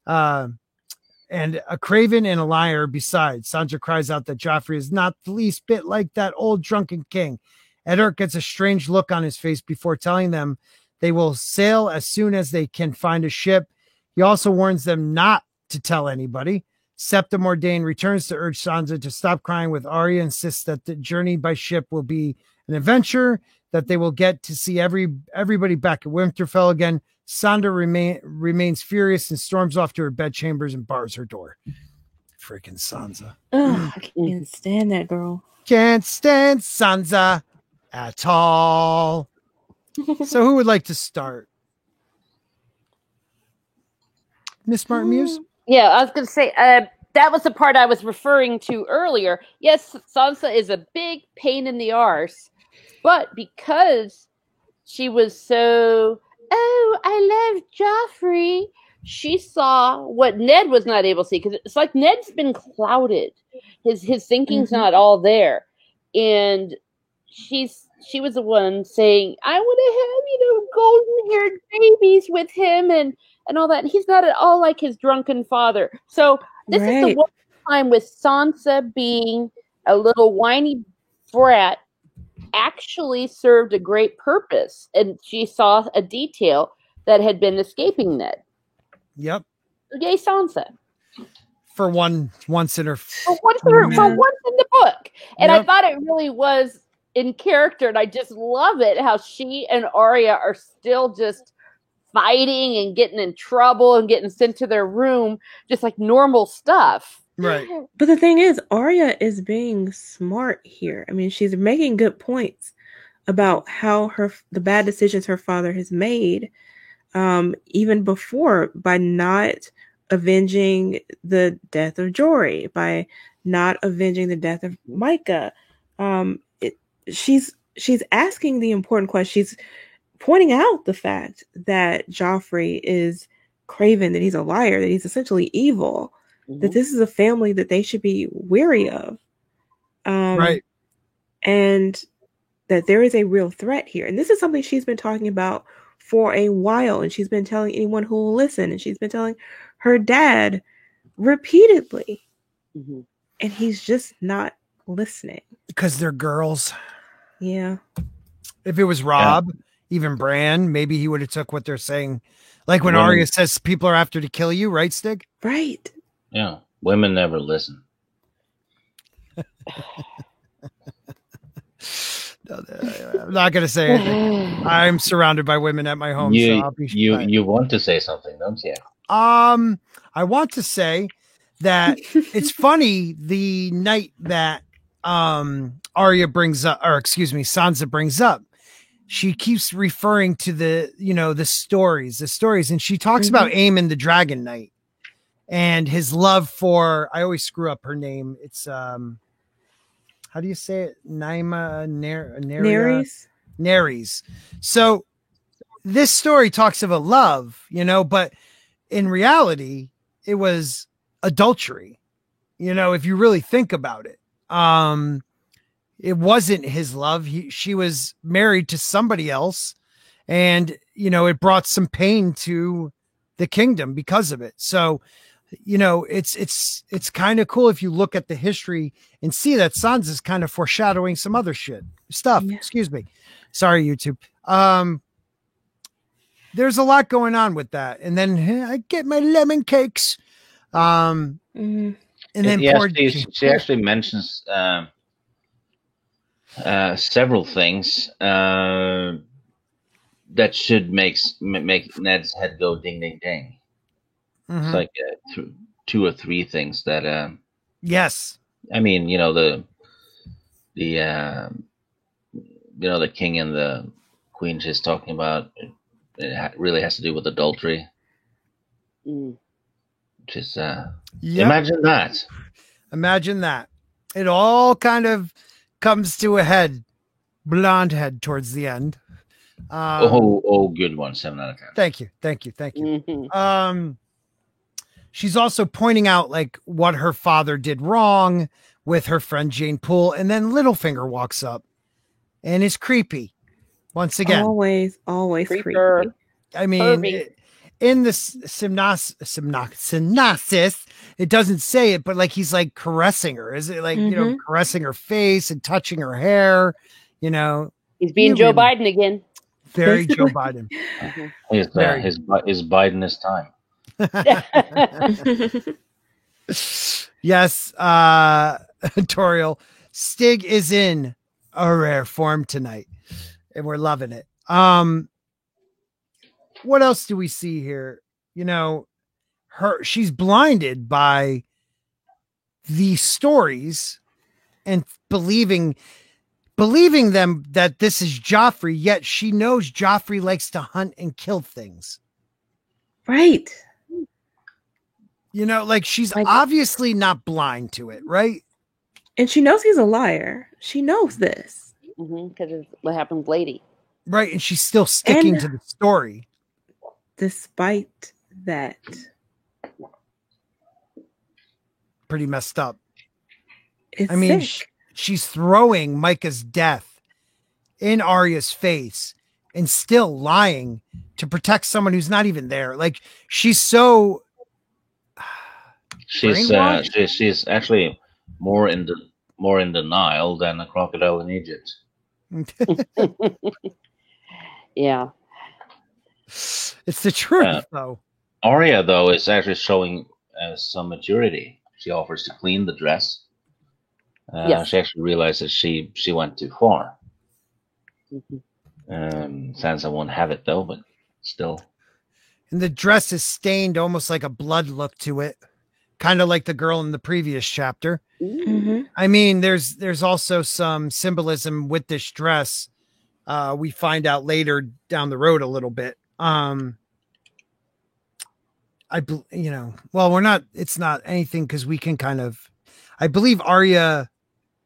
a craven and a liar besides. Sansa cries out that Joffrey is not the least bit like that old drunken king. Eddard gets a strange look on his face before telling them they will sail as soon as they can find a ship. He also warns them not to tell anybody. Septa Mordane returns to urge Sansa to stop crying, with Arya insists that the journey by ship will be an adventure, that they will get to see everybody back at Winterfell again. Sansa remains furious and storms off to her bedchambers and bars her door. Freaking Sansa. Ugh, I can't stand that girl. Can't stand Sansa at all. So who would like to start? Miss Martin Muse? Yeah, I was going to say, that was the part I was referring to earlier. Yes, Sansa is a big pain in the arse, but because she was so, I love Joffrey, she saw what Ned was not able to see, because it's like Ned's been clouded. His thinking's not all there. And she was the one saying, I want to have, golden-haired babies with him and all that. And he's not at all like his drunken father. So this is the one time with Sansa being a little whiny brat actually served a great purpose. And she saw a detail that had been escaping Ned. Yep. Yay, Sansa. For once in her... For once in the book. And I thought it really was in character, and I just love it how she and Arya are still just fighting and getting in trouble and getting sent to their room, just like normal stuff. Right. But the thing is, Arya is being smart here. I mean, she's making good points about how the bad decisions her father has made, even before, by not avenging the death of Jory, by not avenging the death of Micah. She's asking the important question. She's pointing out the fact that Joffrey is craven, that he's a liar, that he's essentially evil, that this is a family that they should be wary of. Right. And that there is a real threat here. And this is something she's been talking about for a while, and she's been telling anyone who will listen, and she's been telling her dad repeatedly. And he's just not listening. Because they're girls. Yeah. If it was Rob, even Bran, maybe he would have took what they're saying. Like when Arya says people are after to kill you, right, Stig? Right. Yeah. Women never listen. I'm not going to say anything. I'm surrounded by women at my home. You so want to say something, don't you? I want to say that it's funny the night that Arya brings up, or excuse me, Sansa brings up, she keeps referring to the stories, and she talks about Aemon the Dragon Knight and his love for, I always screw up her name. It's, how do you say it? Nerys. So this story talks about love, but in reality, it was adultery. If you really think about it, it wasn't his love. She was married to somebody else, and, it brought some pain to the kingdom because of it. So, it's kind of cool if you look at the history and see that Sansa's kind of foreshadowing some other stuff. Yeah. Excuse me. Sorry, YouTube. there's a lot going on with that. And then I get my lemon cakes. And then she actually mentions several things that should make Ned's head go ding ding ding. It's like 2 or 3 things that. Yes. I mean, the king and the queen she's talking about. It really has to do with adultery. Just imagine that. Imagine that. It all kind of comes to a head, blonde head towards the end. Good one. 7 out of 10. Thank you. Mm-hmm. She's also pointing out like what her father did wrong with her friend Jane Poole, and then Littlefinger walks up and is creepy once again. Always creepy. I mean, in the synopsis, it doesn't say it, but like he's like caressing her. Is it like caressing her face and touching her hair? He's being Joe Biden again. Very Joe Biden. His Biden is time. Yes, Toriel. Stig is in a rare form tonight, and we're loving it. What else do we see here? She's blinded by the stories and believing them that this is Joffrey, yet she knows Joffrey likes to hunt and kill things. Right. She's obviously not blind to it, right? And she knows he's a liar. She knows this. Because it's what happened with Lady. Right, and she's still sticking to the story. Despite that. Pretty messed up. It's sick. She's throwing Micah's death in Arya's face and still lying to protect someone who's not even there. Like, she's so... She's actually more in denial than a crocodile in Egypt. Yeah. It's the truth, though. Arya, though, is actually showing some maturity. She offers to clean the dress. Yes. She actually realized that she went too far. Sansa won't have it, though, but still. And the dress is stained almost like a blood look to it. Kind of like the girl in the previous chapter. I mean, there's also some symbolism with this dress. We find out later down the road a little bit. It's not anything because we can kind of, I believe Arya,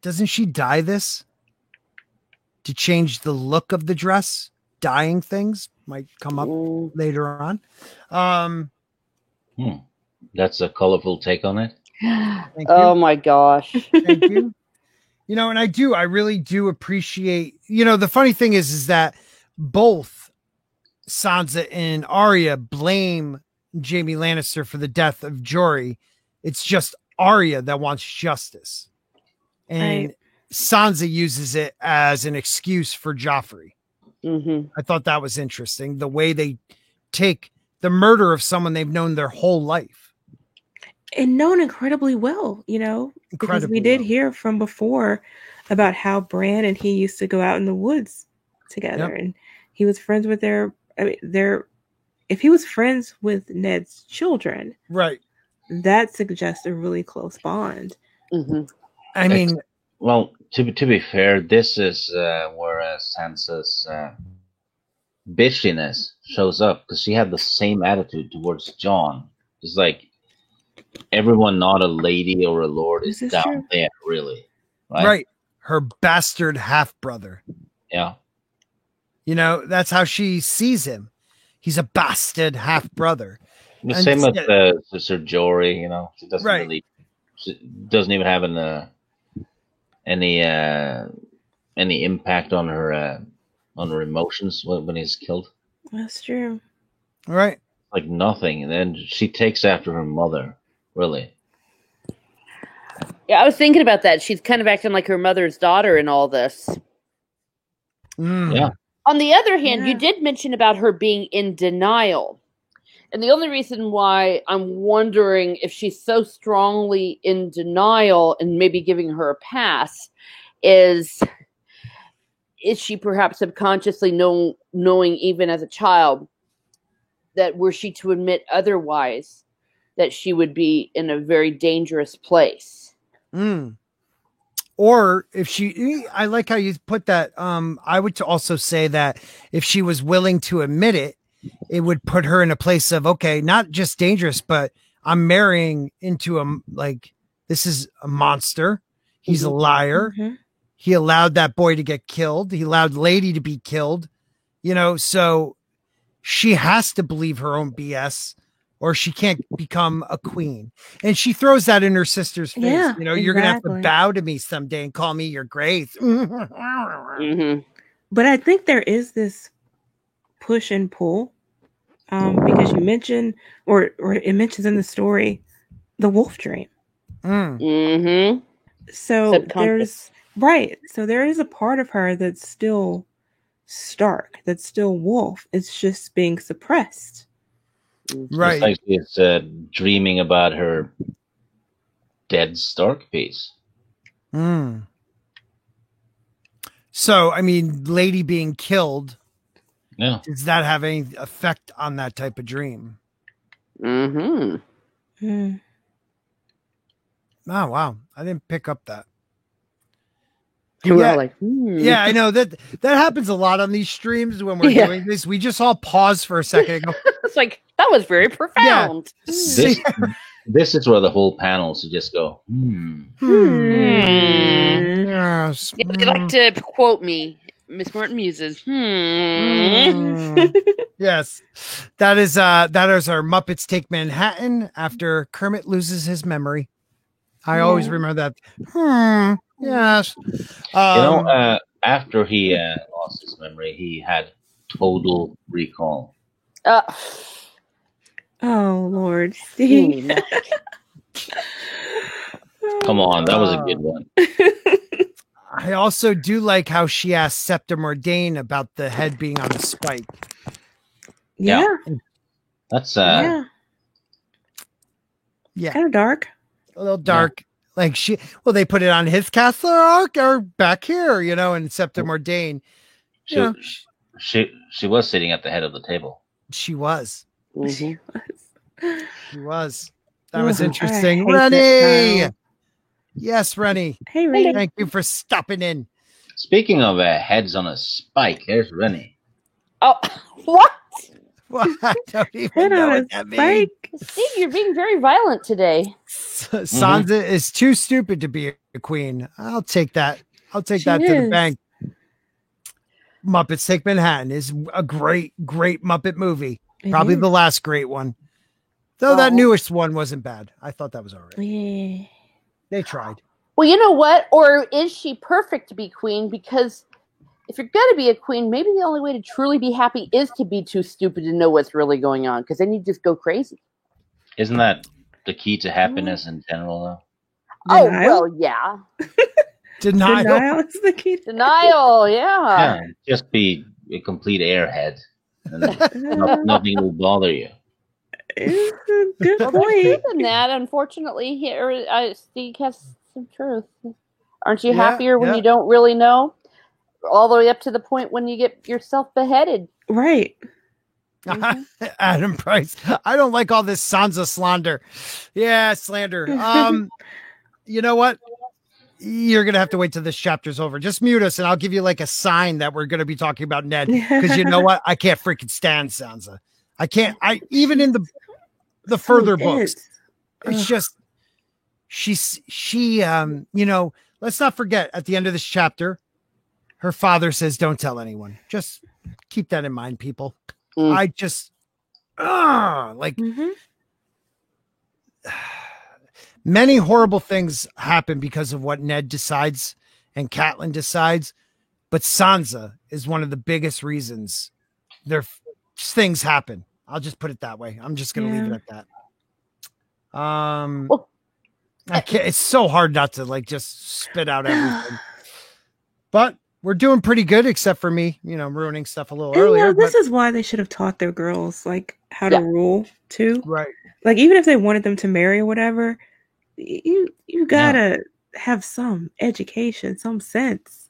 doesn't she dye this to change the look of the dress? Dyeing things might come up later on. That's a colorful take on it. Oh my gosh. Thank you. And I really do appreciate, the funny thing is that both Sansa and Arya blame Jaime Lannister for the death of Jory. It's just Arya that wants justice. And Sansa uses it as an excuse for Joffrey. I thought that was interesting. The way they take the murder of someone they've known their whole life. And known incredibly well, because we did hear from before about how Bran and he used to go out in the woods together. And he was friends with if he was friends with Ned's children, right, that suggests a really close bond. I mean, well, to be fair, this is where Sansa's bitchiness shows up, because she had the same attitude towards Jon. It's like everyone not a lady or a lord is down there, really. Right. Her bastard half-brother. Yeah. That's how she sees him. He's a bastard half-brother. The same with Sir Jory, she doesn't really, she doesn't even have any impact on her emotions when he's killed. That's true. Right. Like nothing. And then she takes after her mother, really. Yeah, I was thinking about that. She's kind of acting like her mother's daughter in all this. Yeah. On the other hand, you did mention about her being in denial. And the only reason why I'm wondering if she's so strongly in denial and maybe giving her a pass is she perhaps subconsciously knowing even as a child that were she to admit otherwise, that she would be in a very dangerous place. Or if she, I like how you put that. I would also say that if she was willing to admit it, it would put her in a place of, okay, not just dangerous, but I'm marrying into this is a monster. He's a liar. He allowed that boy to get killed. He allowed Lady to be killed, so she has to believe her own BS or she can't become a queen. And she throws that in her sister's face. Yeah, you're going to have to bow to me someday and call me your grace. But I think there is this push and pull because you mentioned, or it mentions in the story, the wolf dream. So so there is a part of her that's still Stark, that's still Wolf. It's just being suppressed. Right. It's like she's dreaming about her dead Stark piece. So, I mean, Lady being killed. No. Does that have any effect on that type of dream? Oh, wow. I didn't pick up that. Yeah, yeah, I know that happens a lot on these streams when we're doing this. We just all pause for a second and go, it's like, that was very profound. Yeah. This is where the whole panel should just go, Yes. Yeah, they like to quote me, Miss Martin Muses. Yes. That is our Muppets Take Manhattan after Kermit loses his memory. I always remember that. Yes. After he lost his memory, he had total recall. Oh, Lord. Steve. Come on, that was a good one. I also do like how she asked Septim Ordain about the head being on a spike. Yeah. That's kind of dark. A little dark. Yeah. Like they put it on his castle arc or back here, and Septim Ordain. She was sitting at the head of the table. She was. Mm-hmm. She was. That was interesting. Rennie! Yes, Rennie. Hey, Rennie. Thank you for stopping in. Speaking of heads on a spike, here's Rennie. Oh, what? I don't even know what that means. Steve, you're being very violent today. Sansa is too stupid to be a queen. I'll take that. To the bank. Muppets Take Manhattan is a great, great Muppet movie. Probably the last great one. Though that newest one wasn't bad. I thought that was all right. Yeah. They tried. Well, you know what? Or is she perfect to be queen? Because if you're going to be a queen, maybe the only way to truly be happy is to be too stupid to know what's really going on. Because then you just go crazy. Isn't that the key to happiness in general, though? Well, yeah. Denial is the key. Denial, yeah. Just be a complete airhead. And nothing will bother you. It's a good point. There's truth in that, unfortunately, here Steve has some truth. Aren't you happier when you don't really know? All the way up to the point when you get yourself beheaded. Right. Adam Price. I don't like all this Sansa slander. Yeah, slander. You know what? You're going to have to wait till this chapter's over. Just mute us and I'll give you like a sign that we're going to be talking about Ned. Because you know what? I can't freaking stand Sansa. I can't. Even in the further books, it's just she let's not forget at the end of this chapter, her father says, "Don't tell anyone." Just keep that in mind, people. I just many horrible things happen because of what Ned decides and Catelyn decides, but Sansa is one of the biggest reasons things happen. I'll just put it that way. I'm just going to leave it at that. I can't. It's so hard not to just spit out everything. But we're doing pretty good, except for me, ruining stuff a little earlier. This is why they should have taught their girls like how to rule too. Right. Like even if they wanted them to marry or whatever, you gotta have some education, some sense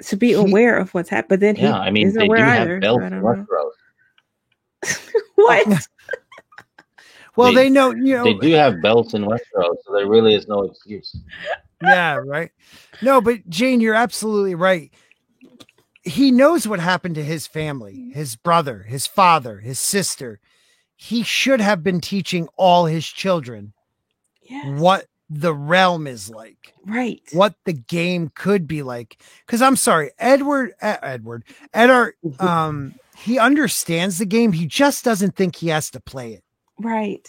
to be aware of what's happened. But then isn't they aware do either. have belts in Westeros. What? Well, they know, they do have belts in Westeros, so there really is no excuse. Yeah, right. No, but Jane, you're absolutely right. He knows what happened to his family, his brother, his father, his sister. He should have been teaching all his children what the realm is like, right? What the game could be like. Because I'm sorry, Eddard, he understands the game. He just doesn't think he has to play it. Right.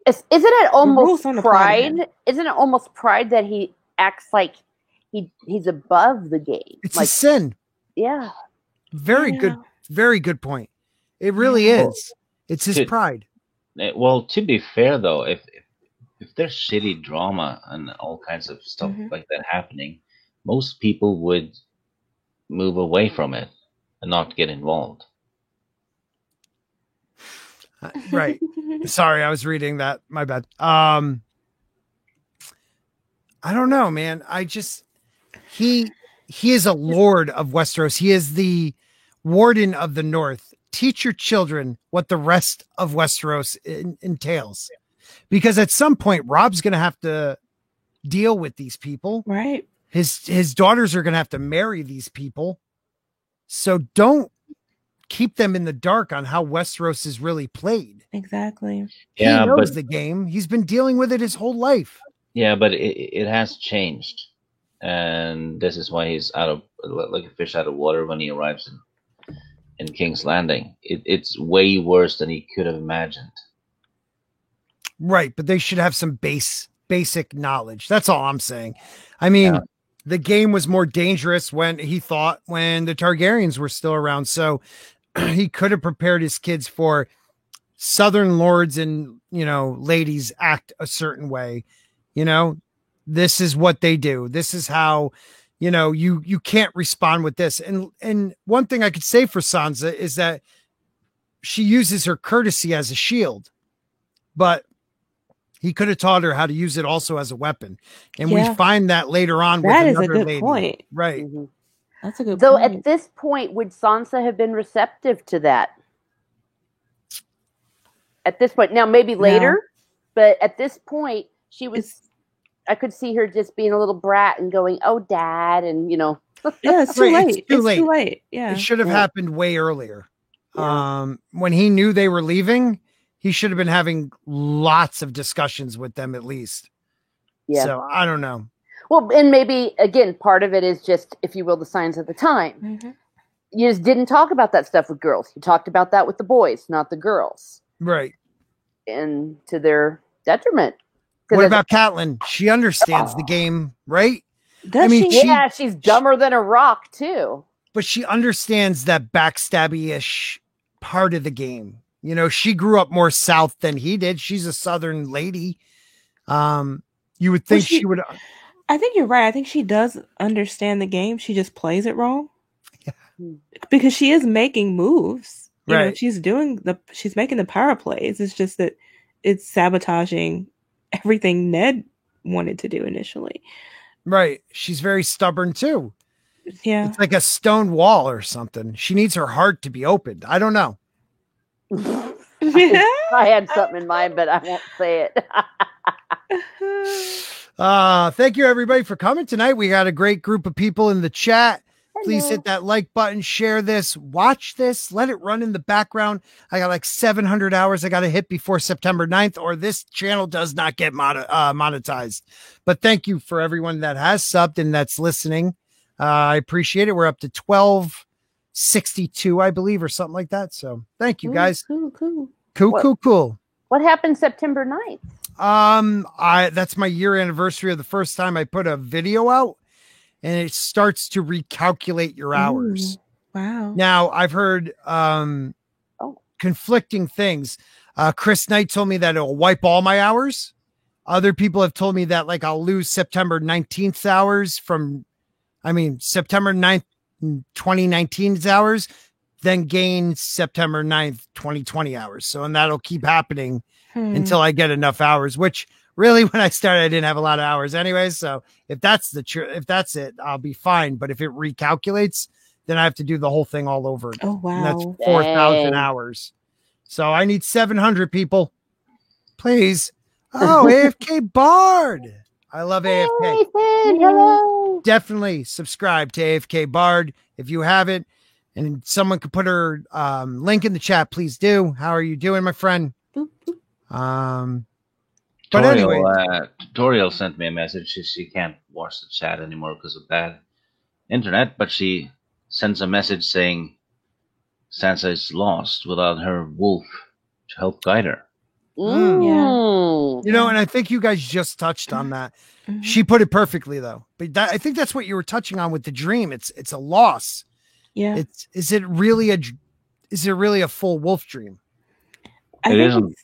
Isn't it almost pride? Isn't it almost pride that he acts like he's above the game? It's a sin. Yeah. Very good point. It really is. It's his pride. Well, to be fair though, if there's shitty drama and all kinds of stuff like that happening, most people would move away from it and not get involved. Right. Sorry, I was reading that. My bad. I don't know, man. He is a lord of Westeros. He is the warden of the North. Teach your children what the rest of Westeros entails. Because at some point, Rob's going to have to deal with these people. Right. His daughters are going to have to marry these people. So don't keep them in the dark on how Westeros is really played. Exactly. Yeah, he knows the game. He's been dealing with it his whole life. Yeah, but it has changed. And this is why he's out of like a fish out of water when he arrives in King's Landing. It's way worse than he could have imagined. Right, but they should have some basic knowledge. That's all I'm saying. I mean, the game was more dangerous when the Targaryens were still around. So he could have prepared his kids for Southern lords and, ladies act a certain way. This is what they do. This is how, you can't respond with this. And one thing I could say for Sansa is that she uses her courtesy as a shield, but he could have taught her how to use it also as a weapon. And we find that later on. That is a good point. Right. Mm-hmm. That's a good point. So at this point, would Sansa have been receptive to that? At this point, now maybe later, but at this point, I could see her just being a little brat and going, "Oh, Dad," and Yeah, it's too late. It's too late. Yeah, it should have happened way earlier. Yeah. When he knew they were leaving, he should have been having lots of discussions with them at least. Yeah. So I don't know. Well, and maybe again, part of it is just, if you will, the signs of the time. Mm-hmm. You just didn't talk about that stuff with girls. You talked about that with the boys, not the girls. Right. And to their detriment. What about Catelyn? She understands the game, right? She's dumber than a rock too. But she understands that backstabby-ish part of the game. She grew up more South than he did. She's a Southern lady. You would think she would. I think you're right. I think she does understand the game. She just plays it wrong. Yeah. Because she is making moves. Right. She's making the power plays. It's just that it's sabotaging everything Ned wanted to do initially. Right. She's very stubborn too. Yeah. It's like a stone wall or something. She needs her heart to be opened. I don't know. I had something in mind, but I won't say it. Thank you everybody for coming tonight. We got a great group of people in the chat. Please hit that like button, share this, watch this, let it run in the background. I got like 700 hours I got to hit before September 9th, or this channel does not get monetized. But thank you for everyone that has subbed and that's listening. I appreciate it. We're up to 1262, I believe, or something like that. So thank you guys. Cool. What happened September 9th? That's my year anniversary of the first time I put a video out. And it starts to recalculate your hours. Wow. Now, I've heard conflicting things. Chris Knight told me that it'll wipe all my hours. Other people have told me that I'll lose September 19th hours from I mean, September 9th, 2019's hours, then gain September 9th, 2020 hours. So, and that'll keep happening until I get enough hours, which really when I started, I didn't have a lot of hours anyway. So if that's if that's it, I'll be fine. But if it recalculates, then I have to do the whole thing all over again. Oh, wow. And that's 4,000 hours. So I need 700 people. Please. Oh, AFK Bard. I love AFK. Nathan, hello. Definitely subscribe to AFK Bard if you haven't. And someone could put her link in the chat. Please do. How are you doing, my friend? But anyway, Toriel sent me a message. She can't watch the chat anymore because of bad internet, but she sends a message saying Sansa is lost without her wolf to help guide her. Mm. You know, and I think you guys just touched on that. She put it perfectly, though. But I think that's what you were touching on with the dream. It's a loss. Yeah. Is it really a full wolf dream? It isn't.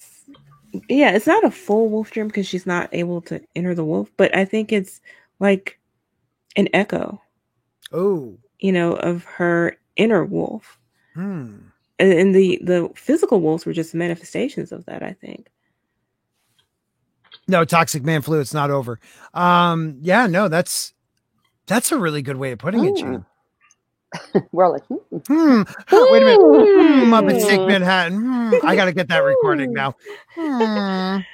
Yeah, it's not a full wolf dream because she's not able to enter the wolf, but I think it's like an echo. Oh, of her inner wolf. Hmm. And the physical wolves were just manifestations of that, I think. No, Toxic Man Flu, it's not over. Yeah, no, that's a really good way of putting it, Gene. We're like, Wait a minute. Muppet Sick Manhattan. I got to get that recording now.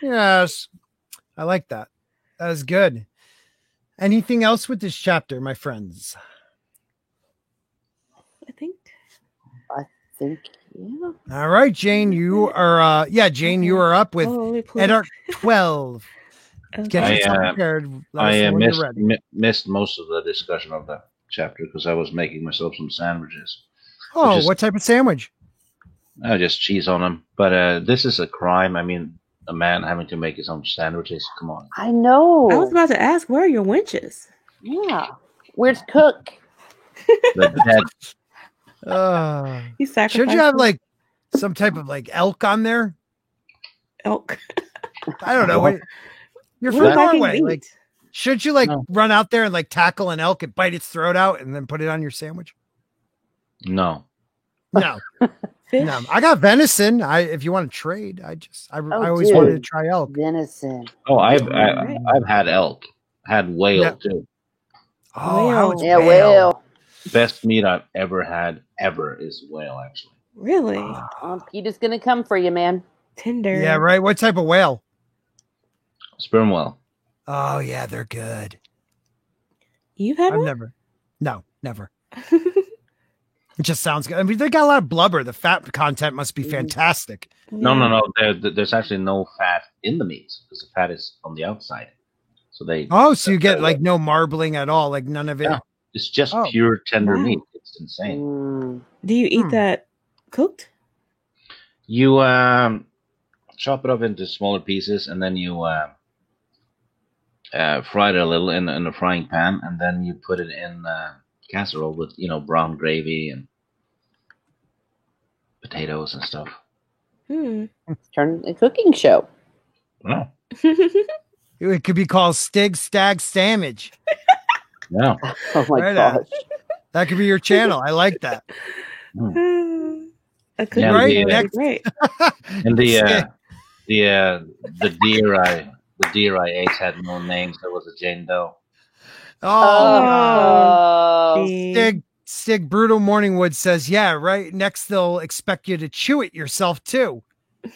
Yes. I like that. That is good. Anything else with this chapter, my friends? I think, yeah. All right, Jane, you are, Jane, you are up with Eddard 12. Get yourself prepared. I missed most of the discussion of that chapter because I was making myself some sandwiches. Oh, what type of sandwich? Just cheese on them. But this is a crime. I mean, a man having to make his own sandwiches. Come on. I know. I was about to ask, where are your winches? Yeah. Where's Cook? Should you have like some type of like elk on there? Elk. I don't know. You're from Norway. Like, should you run out there and like tackle an elk and bite its throat out and then put it on your sandwich? No. No. I got venison. If you want to trade, I always wanted to try elk. Venison. Oh, I've had elk. Had whale too. Oh, whale. Best meat I've ever had is whale, actually. Really? Pete is gonna come for you, man. Tender. Yeah, right. What type of whale? Sperm whale. Oh yeah, they're good. You've had one? Never. It just sounds good. I mean, they got a lot of blubber. The fat content must be fantastic. No. There's actually no fat in the meat because the fat is on the outside. So so you get like no marbling at all, like none of it. Yeah, it's just pure tender meat. It's insane. Do you eat that cooked? You chop it up into smaller pieces, and then you fry it a little in a frying pan, and then you put it in casserole with brown gravy and potatoes and stuff. Turn a cooking show. Oh. It could be called Stig Stag Sandwich. Yeah. Oh my gosh. That could be your channel. I like that. That could be great. And the deer I ate had no name, so it was a Jane Doe. Oh, Stig Brutal Morningwood says, yeah, right. Next, they'll expect you to chew it yourself too.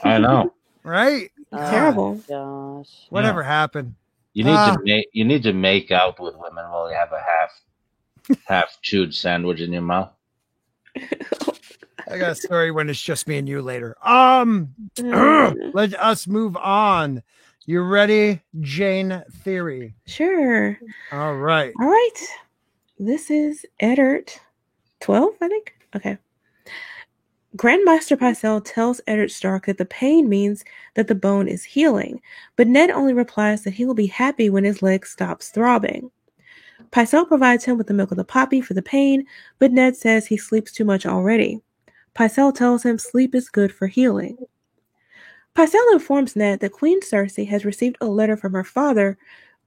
I know, right? Terrible. Gosh, whatever happened? You need to make out with women while you have a half chewed sandwich in your mouth. I got a story when it's just me and you later. Let us move on. You ready, Jane Theory? Sure. All right. This is Eddard 12, I think. Okay. Grandmaster Pycelle tells Eddard Stark that the pain means that the bone is healing, but Ned only replies that he will be happy when his leg stops throbbing. Pycelle provides him with the milk of the poppy for the pain, but Ned says he sleeps too much already. Pycelle tells him sleep is good for healing. Pycelle informs Ned that Queen Cersei has received a letter from her father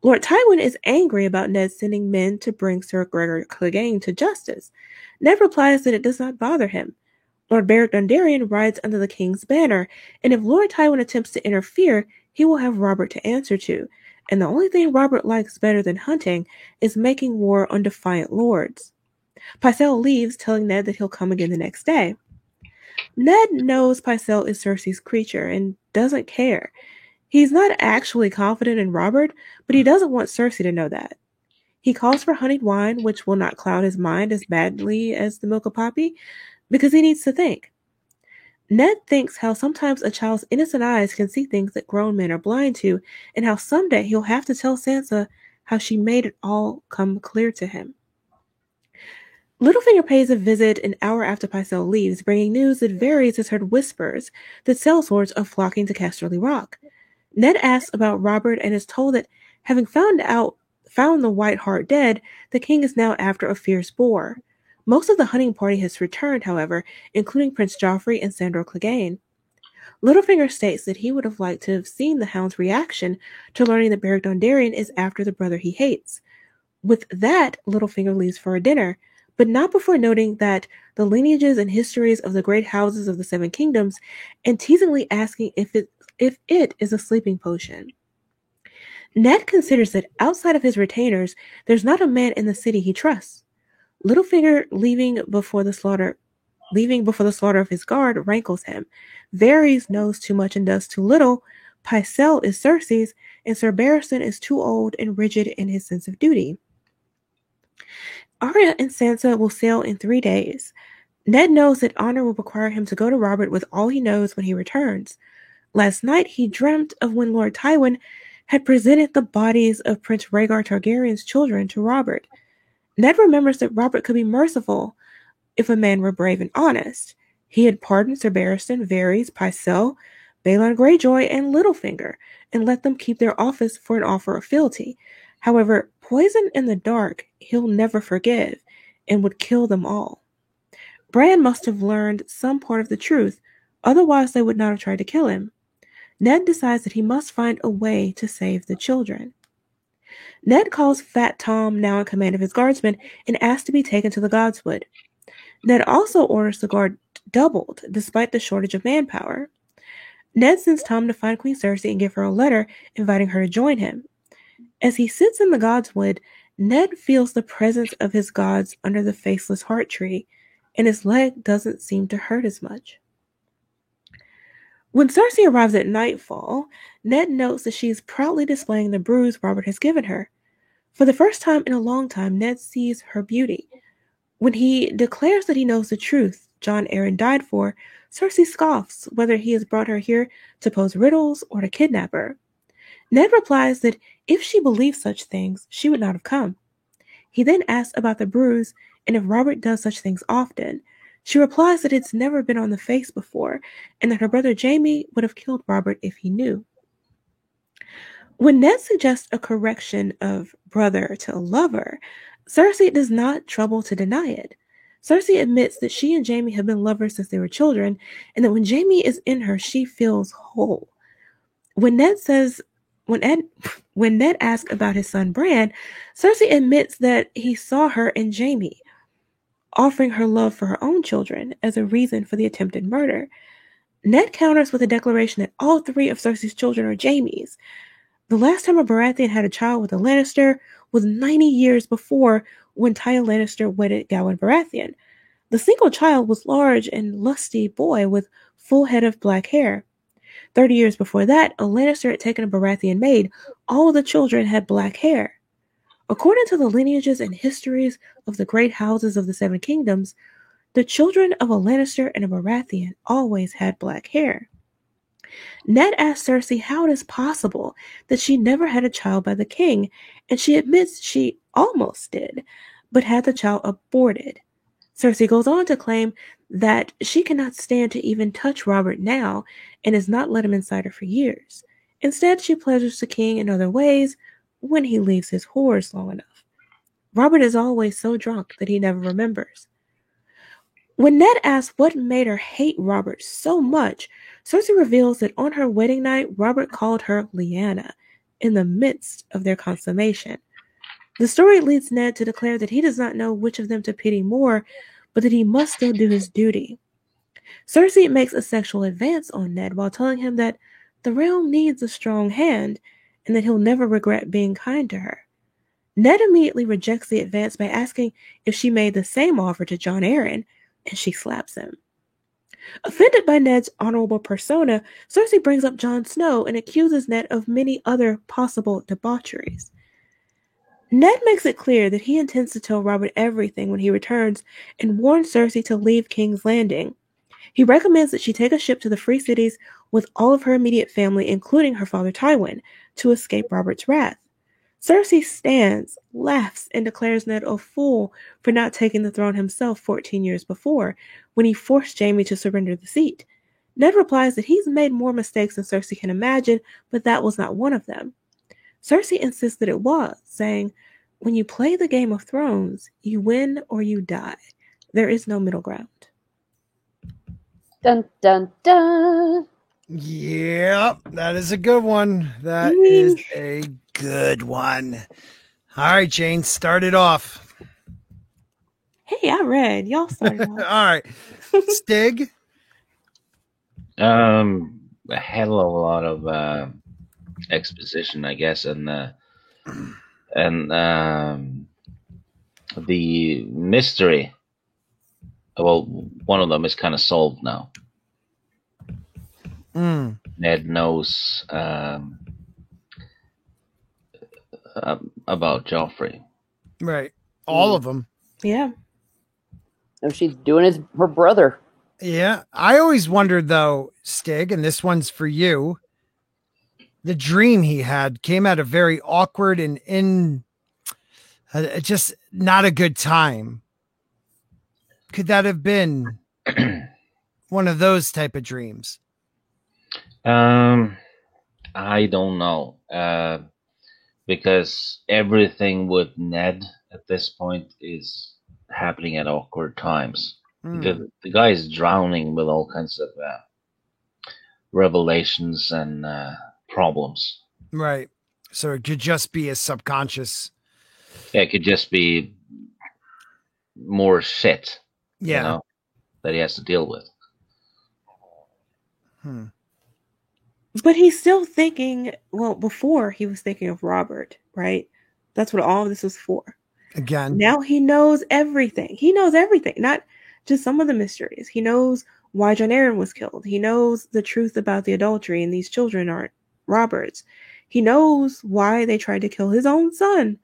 Lord Tywin is angry about Ned sending men to bring Sir Gregor Clegane to justice. Ned replies that it does not bother him. Lord Beric Dondarrion rides under the king's banner, and if Lord Tywin attempts to interfere, he will have Robert to answer to. And the only thing Robert likes better than hunting is making war on defiant lords. Pycelle leaves, telling Ned that he'll come again the next day. Ned knows Pycelle is Cersei's creature and doesn't care. He's not actually confident in Robert, but he doesn't want Cersei to know that. He calls for honeyed wine, which will not cloud his mind as badly as the milk of Poppy, because he needs to think. Ned thinks how sometimes a child's innocent eyes can see things that grown men are blind to, and how someday he'll have to tell Sansa how she made it all come clear to him. Littlefinger pays a visit an hour after Pycelle leaves, bringing news that Varys has heard whispers that sellswords are flocking to Casterly Rock. Ned asks about Robert and is told that, having found the White Hart dead, the king is now after a fierce boar. Most of the hunting party has returned, however, including Prince Joffrey and Sandor Clegane. Littlefinger states that he would have liked to have seen the hound's reaction to learning that Beric Dondarrion is after the brother he hates. With that, Littlefinger leaves for a dinner, but not before noting that the lineages and histories of the great houses of the Seven Kingdoms, and teasingly asking if it is a sleeping potion. Ned considers that outside of his retainers, there's not a man in the city he trusts. Littlefinger leaving before the slaughter of his guard rankles him. Varys knows too much and does too little. Pycelle is Cersei's, and Sir Barristan is too old and rigid in his sense of duty. Arya and Sansa will sail in 3 days. Ned knows that honor will require him to go to Robert with all he knows when he returns. Last night he dreamt of when Lord Tywin had presented the bodies of Prince Rhaegar Targaryen's children to Robert. Ned remembers that Robert could be merciful if a man were brave and honest. He had pardoned Sir Barristan, Varys, Pycelle, Balon Greyjoy, and Littlefinger, and let them keep their office for an offer of fealty. However, poison in the dark he'll never forgive, and would kill them all. Bran must have learned some part of the truth, otherwise they would not have tried to kill him. Ned decides that he must find a way to save the children. Ned calls Fat Tom, now in command of his guardsmen, and asks to be taken to the Godswood. Ned also orders the guard doubled, despite the shortage of manpower. Ned sends Tom to find Queen Cersei and give her a letter inviting her to join him. As he sits in the Godswood, Ned feels the presence of his gods under the faceless heart tree, and his leg doesn't seem to hurt as much. When Cersei arrives at nightfall, Ned notes that she is proudly displaying the bruise Robert has given her. For the first time in a long time, Ned sees her beauty. When he declares that he knows the truth Jon Arryn died for, Cersei scoffs whether he has brought her here to pose riddles or to kidnap her. Ned replies that if she believed such things, she would not have come. He then asks about the bruise and if Robert does such things often. She replies that it's never been on the face before, and that her brother Jaime would have killed Robert if he knew. When Ned suggests a correction of brother to lover, Cersei does not trouble to deny it. Cersei admits that she and Jaime have been lovers since they were children, and that when Jaime is in her, she feels whole. When Ned asks about his son Bran, Cersei admits that he saw her in Jaime, offering her love for her own children as a reason for the attempted murder. Ned counters with a declaration that all 3 of Cersei's children are Jaime's. The last time a Baratheon had a child with a Lannister was 90 years before, when Tywin Lannister wedded Gawyn Baratheon. The single child was large and lusty boy with full head of black hair. 30 years before that, a Lannister had taken a Baratheon maid. All of the children had black hair. According to the lineages and histories of the great houses of the Seven Kingdoms, the children of a Lannister and a Baratheon always had black hair. Ned asks Cersei how it is possible that she never had a child by the king, and she admits she almost did, but had the child aborted. Cersei goes on to claim that she cannot stand to even touch Robert now and has not let him inside her for years. Instead, she pleasures the king in other ways when he leaves his whores long enough. Robert is always so drunk that he never remembers. When Ned asks what made her hate Robert so much, Cersei reveals that on her wedding night, Robert called her Lyanna, in the midst of their consummation. The story leads Ned to declare that he does not know which of them to pity more, but that he must still do his duty. Cersei makes a sexual advance on Ned while telling him that the realm needs a strong hand and that he'll never regret being kind to her. Ned immediately rejects the advance by asking if she made the same offer to Jon Arryn, and she slaps him. Offended by Ned's honorable persona, Cersei brings up Jon Snow and accuses Ned of many other possible debaucheries. Ned makes it clear that he intends to tell Robert everything when he returns and warns Cersei to leave King's Landing. He recommends that she take a ship to the Free Cities with all of her immediate family, including her father Tywin, to escape Robert's wrath. Cersei stands, laughs, and declares Ned a fool for not taking the throne himself 14 years before, when he forced Jaime to surrender the seat. Ned replies that he's made more mistakes than Cersei can imagine, but that was not one of them. Cersei insists that it was, saying, "When you play the Game of Thrones, you win or you die. There is no middle ground." Dun, dun, dun. Yep, that is a good one. That is a good one. All right, Jane, start it off. Hey, I read. Y'all started off. All right. Stig? A hell of a lot of exposition, I guess, and the mystery. Well, one of them is kind of solved now. Ned knows about Joffrey. Right. All of them. Yeah. Oh, she's doing her brother. Yeah. I always wondered, though, Stig, and this one's for you. The dream he had came at a very awkward and just not a good time. Could that have been one of those type of dreams? I don't know. Because everything with Ned at this point is happening at awkward times. The guy is drowning with all kinds of revelations and problems. Right. So it could just be a subconscious. Yeah, it could just be more shit. Yeah. You know, that he has to deal with. But he's still thinking, well, before he was thinking of Robert, right? That's what all of this was for. Again. Now he knows everything. He knows everything, not just some of the mysteries. He knows why Jon Arryn was killed. He knows the truth about the adultery and these children aren't Robert's. He knows why they tried to kill his own son.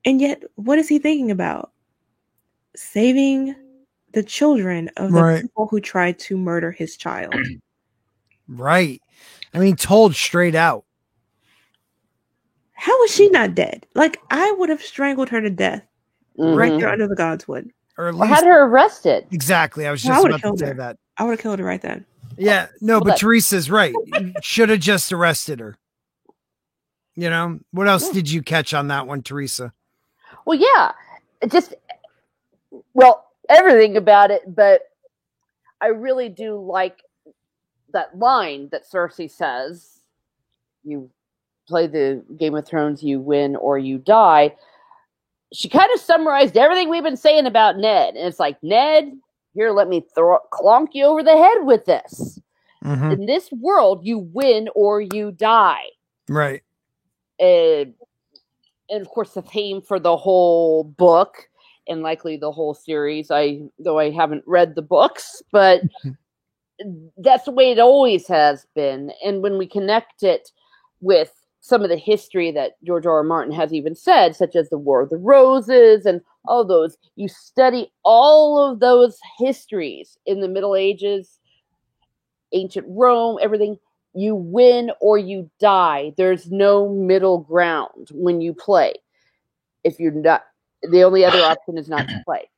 And yet, what is he thinking about? Saving the children of the people who tried to murder his child. Right. I mean, told straight out. How is she not dead? Like, I would have strangled her to death right there under the Godswood. Or at least had her arrested. Exactly. I was just about to say that. I would have killed her right then. Yeah. No, but Teresa's right. You should have just arrested her. You know? What else did you catch on that one, Teresa? Well, yeah. Everything about it, but I really do like that line that Cersei says, you play the Game of Thrones, you win or you die. She kind of summarized everything we've been saying about Ned. And it's like, Ned, here, let me clonk you over the head with this. In this world, you win or you die. Right. And of course, the theme for the whole book and likely the whole series, though I haven't read the books, but that's the way it always has been. And when we connect it with some of the history that George R. R. Martin has even said, such as the War of the Roses and all those, you study all of those histories in the Middle Ages, ancient Rome, everything, you win or you die. There's no middle ground when you play. If you're not, the only other option is not to play.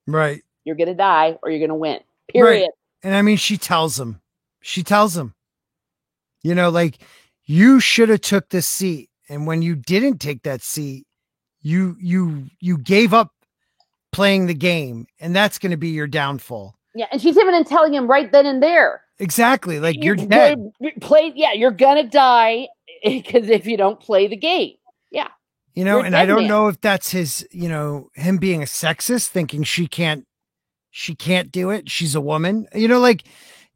Right. You're going to die or you're going to win. Period. Right. And I mean, she tells him, you know, like, you should have took this seat. And when you didn't take that seat, you gave up playing the game, and that's going to be your downfall. Yeah. And she's even telling him right then and there. Exactly. Like, you're dead. You're going to die. because if you don't play the game, yeah. You know, and I don't know if that's his, you know, him being a sexist, thinking she can't do it. She's a woman. You know, like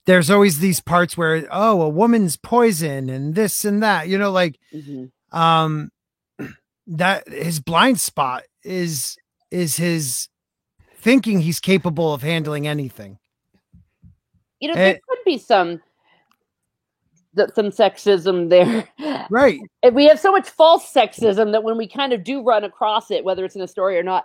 there's always these parts where, oh, a woman's poison and this and that, you know, like, that his blind spot is his thinking he's capable of handling anything. You know, there could be some sexism there. Right. And we have so much false sexism that when we kind of do run across it, whether it's in a story or not,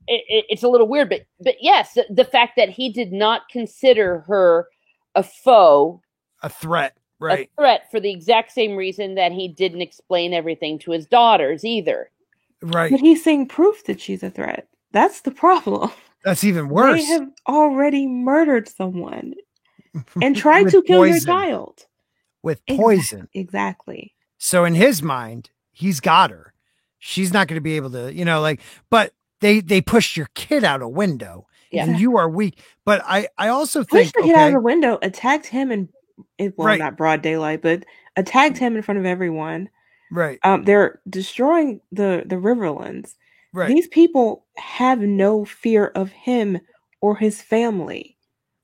it's a little weird. But yes, the fact that he did not consider her a foe, a threat, right? A threat for the exact same reason that he didn't explain everything to his daughters either. Right. But he's seeing proof that she's a threat. That's the problem. That's even worse. They have already murdered someone and tried to kill your child. With poison. Exactly. So in his mind, he's got her. She's not going to be able to, you know, like, but they pushed your kid out a window. Yeah. And you are weak. But I also think pushed the kid out of the window, attacked him not broad daylight, but attacked him in front of everyone. Right. They're destroying the Riverlands. Right. These people have no fear of him or his family.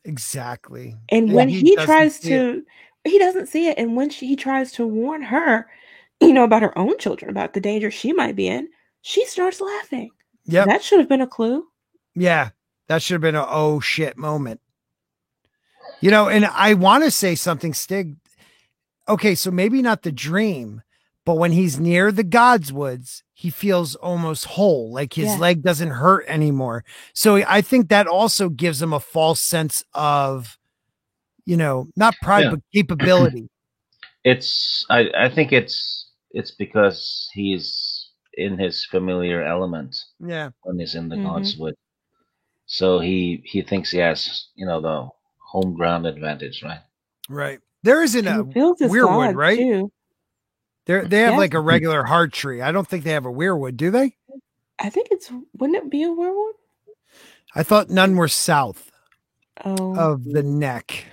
Exactly. And when he tries to, he doesn't see it. And when he tries to warn her, you know, about her own children, about the danger she might be in, she starts laughing. Yeah. That should have been a clue. Yeah. That should have been a oh shit moment. You know, and I want to say something, Stig. Okay, so maybe not the dream, but when he's near the Godswoods, he feels almost whole, like his leg doesn't hurt anymore. So I think that also gives him a false sense of, you know, not pride, but capability. I think it's because he's in his familiar element. Yeah. When he's in the Godswood. So he thinks he has, you know, the home ground advantage, right? Right. There isn't a weirwood, right? Too. They have like a regular hard tree. I don't think they have a weirwood, do they? I think wouldn't it be a weirwood? I thought none were south of the neck.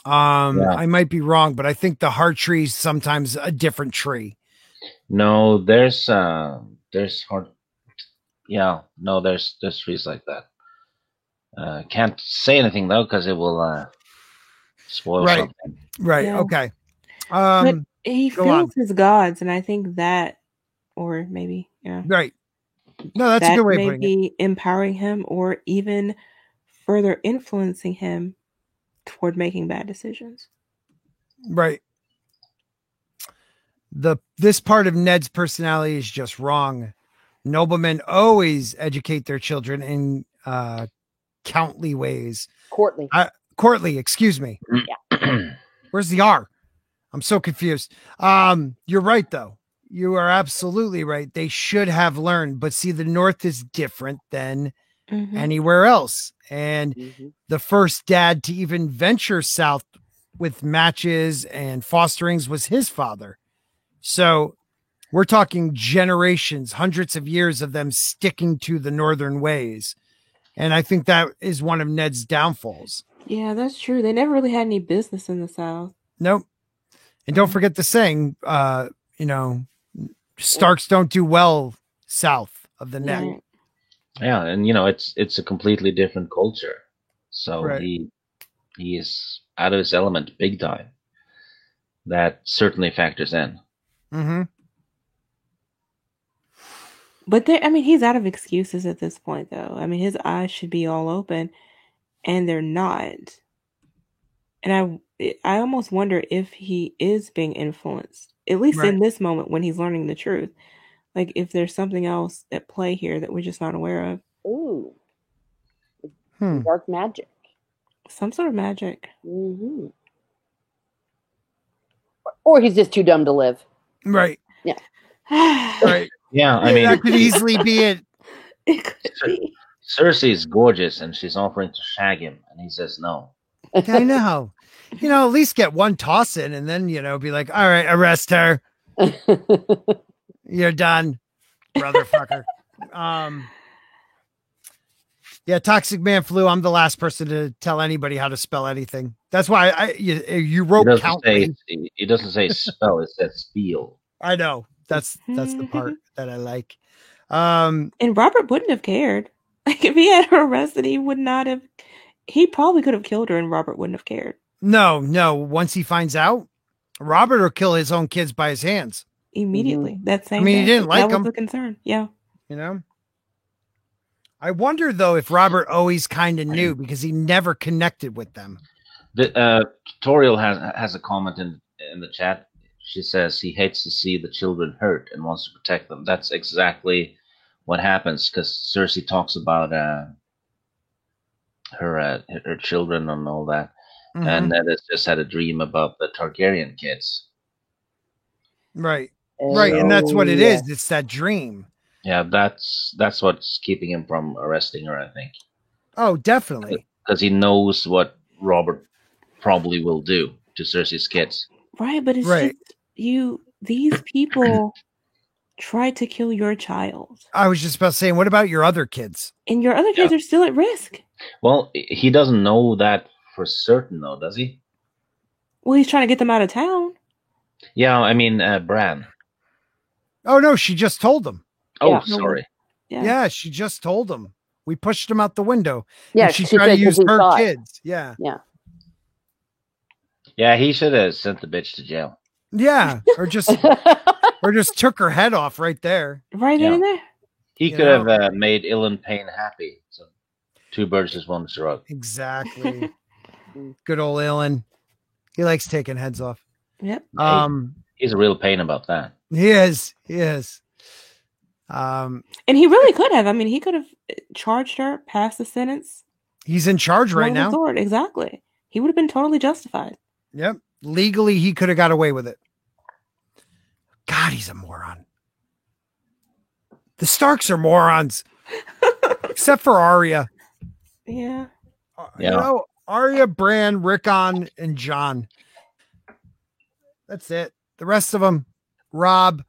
I might be wrong, but I think the hard tree is sometimes a different tree. No, there's hard. Yeah, no, there's trees like that. Can't say anything though, because it will spoil something. Right. Yeah. Okay. But he feels his gods, and I think that, or maybe, right. No, that's a good way of putting it. Maybe empowering him, or even further influencing him toward making bad decisions. Right. This part of Ned's personality is just wrong. Noblemen always educate their children in countly ways. Courtly, excuse me. Yeah. Where's the R? I'm so confused. You're right, though. You are absolutely right. They should have learned, but see, the North is different than anywhere else. And the first dad to even venture south with matches and fosterings was his father. So we're talking generations, hundreds of years of them sticking to the Northern ways. And I think that is one of Ned's downfalls. Yeah, that's true. They never really had any business in the South. Nope. And don't forget the saying, you know, Starks don't do well south of the neck. Right. Yeah, and you know, it's a completely different culture. So he is out of his element big time. That certainly factors in. Mm-hmm. But he's out of excuses at this point, though. I mean, his eyes should be all open, and they're not. And I almost wonder if he is being influenced, at least in this moment when he's learning the truth. Like, if there's something else at play here that we're just not aware of. Ooh. Dark magic. Some sort of magic. Mm-hmm. Or he's just too dumb to live. Right. Yeah. Right. Yeah, I mean, that could easily be it. It could be. Cersei's gorgeous, and she's offering to shag him, and he says no. I know. You know, at least get one toss in, and then, you know, be like, all right, arrest her. You're done, brotherfucker. Yeah, Toxic Man Flu. I'm the last person to tell anybody how to spell anything. That's why you wrote count. It doesn't say spell. It says spiel. I know. That's the part that I like. And Robert wouldn't have cared. Like if he had her arrested, he would not have. He probably could have killed her, and Robert wouldn't have cared. No. Once he finds out, Robert will kill his own kids by his hands immediately. That same. I mean, he didn't like them. That was the concern. Yeah. You know. I wonder though if Robert always kind of knew because he never connected with them. Toriel has a comment in the chat. She says he hates to see the children hurt and wants to protect them. That's exactly what happens because Cersei talks about her children and all that, and Ned has just had a dream about the Targaryen kids. Right, and that's what it is. It's that dream. Yeah, that's what's keeping him from arresting her, I think. Oh, definitely. Because he knows what Robert probably will do to Cersei's kids. Right, but it's just these people tried to kill your child. I was just about to say, what about your other kids? And your other kids are still at risk. Well, he doesn't know that for certain, though, does he? Well, he's trying to get them out of town. Yeah, I mean, Bran. Oh, no, she just told them. Oh, sorry. Yeah, she just told him. We pushed him out the window. Yeah, she tried to use her kids. Yeah. Yeah, he should have sent the bitch to jail. Yeah, or just took her head off right there. Right in there. He could have made Ilyn Payne happy. So 2 birds with one stone. Exactly. Good old Ilyn. He likes taking heads off. Yep. He's a real pain about that. He is. And he really could have. I mean, he could have charged her, passed the sentence. He's in charge right now. Exactly. He would have been totally justified. Yep. Legally, he could have got away with it. God, he's a moron. The Starks are morons. Except for Arya. Yeah. You know, Arya, Bran, Rickon, and Jon. That's it. The rest of them, Robb,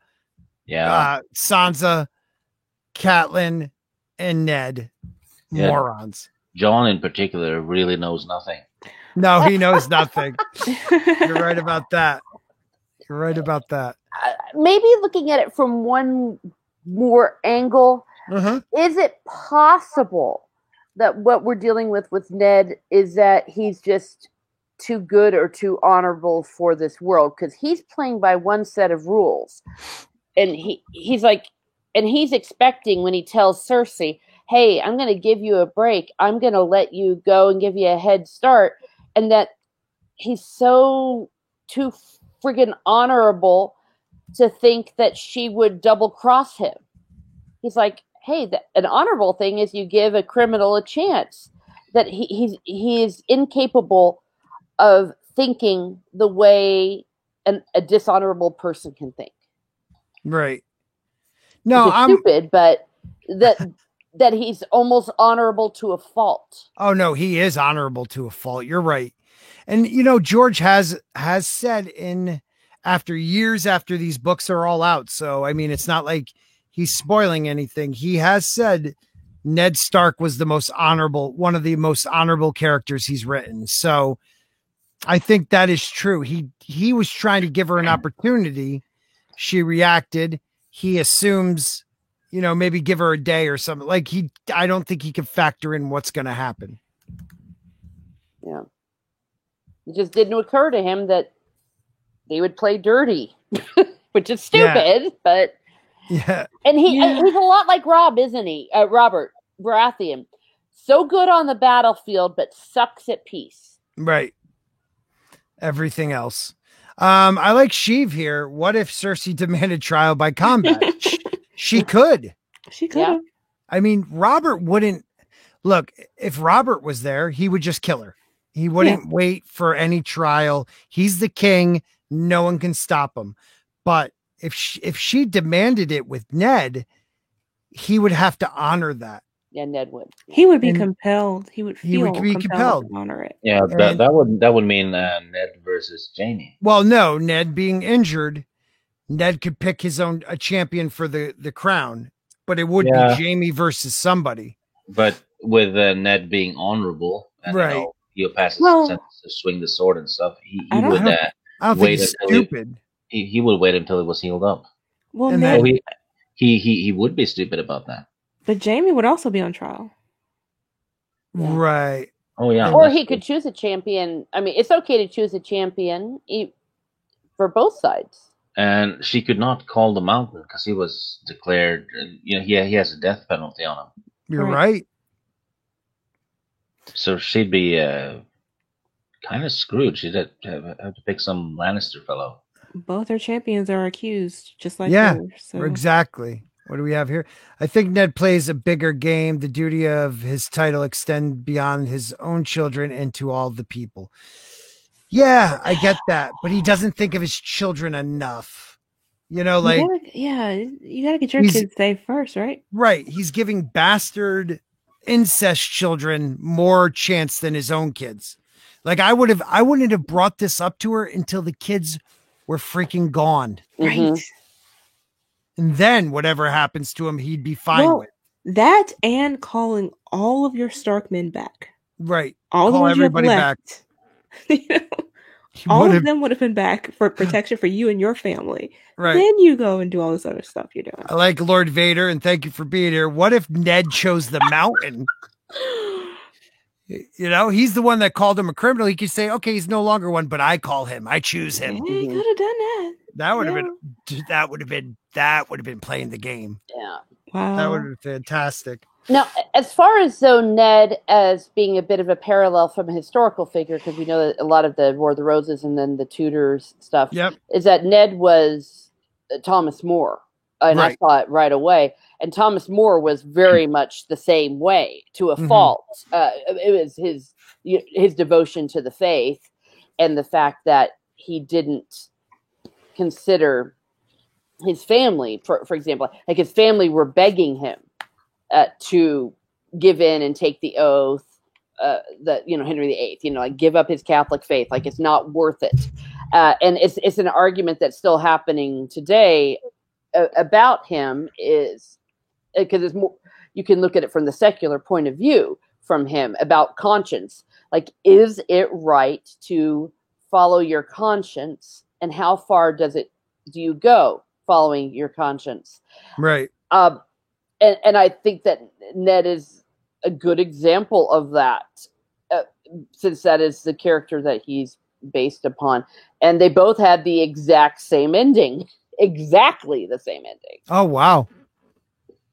Sansa, Catelyn, and Ned. Morons. Jon in particular really knows nothing. No, he knows nothing. You're right about that. Maybe looking at it from one more angle, is it possible that what we're dealing with Ned is that he's just too good or too honorable for this world? Because he's playing by one set of rules. And he's expecting when he tells Cersei, hey, I'm going to give you a break. I'm going to let you go and give you a head start. And that he's so too friggin' honorable to think that she would double cross him. He's like, hey, an honorable thing is you give a criminal a chance. That he is incapable of thinking the way a dishonorable person can think. Right. No, I'm stupid, but that he's almost honorable to a fault. Oh no, he is honorable to a fault. You're right. And you know, George has said after years after these books are all out. So I mean, it's not like he's spoiling anything. He has said Ned Stark was one of the most honorable characters he's written. So I think that is true. He was trying to give her an opportunity. She reacted. He assumes, you know, maybe give her a day or something. Like I don't think he can factor in what's going to happen. Yeah. It just didn't occur to him that they would play dirty, which is stupid, but yeah. And he's a lot like Robb, isn't he? Robert Baratheon. So good on the battlefield, but sucks at peace. Right. Everything else. I like Sheev here. What if Cersei demanded trial by combat? She could. She could. Yeah. I mean, Robert wouldn't look. If Robert was there, he would just kill her. He wouldn't wait for any trial. He's the king. No one can stop him. But if she demanded it with Ned, he would have to honor that. Yeah, Ned would. He would be compelled. He would be compelled to honor it. Yeah, that would mean Ned versus Jaime. Well, no, Ned being injured, Ned could pick a champion for the crown, but it would be Jaime versus somebody. But with Ned being honorable, and right? He'll pass his sentence to swing the sword and stuff. He would I don't think he's stupid. He would wait until it was healed up. Well, and Ned, he would be stupid about that. But Jaime would also be on trial. Yeah. Right. Oh, yeah. Or he could choose a champion. I mean, it's okay to choose a champion for both sides. And she could not call the mountain because he was declared, he has a death penalty on him. You're right. So she'd be kind of screwed. She'd have to pick some Lannister fellow. Both our champions are accused, just like her. So. Exactly. What do we have here? I think Ned plays a bigger game. The duty of his title extend beyond his own children and to all the people. Yeah, I get that, but he doesn't think of his children enough. You gotta get your kids safe first, right? Right. He's giving bastard incest children more chance than his own kids. Like I wouldn't have brought this up to her until the kids were freaking gone. Right. Mm-hmm. And then whatever happens to him, he'd be fine with. That and calling all of your Stark men back. Right. All the ones everybody back. All of them would have been back for protection for you and your family. Right. Then you go and do all this other stuff you're doing. I like Lord Vader, and thank you for being here. What if Ned chose the mountain? He's the one that called him a criminal. He could say, okay, he's no longer one, but I call him. I choose him. Yeah, he could have done that. That would have been playing the game. Yeah. Wow. That would have been fantastic. Now, as far as Ned as being a bit of a parallel from a historical figure, because we know that a lot of the War of the Roses and then the Tudors stuff, is that Ned was Thomas More. And I saw it right away. And Thomas More was very much the same way, to a fault. It was his devotion to the faith and the fact that he didn't consider his family, for example, like his family were begging him to give in and take the oath that Henry VIII, like give up his Catholic faith, like it's not worth it. And it's an argument that's still happening today about him, is because it's more, you can look at it from the secular point of view from him about conscience. Like, is it right to follow your conscience, and how far do you go following your conscience? Right. And I think that Ned is a good example of that, since that is the character that he's based upon. And they both had the exact same ending. Exactly the same ending. Oh, wow.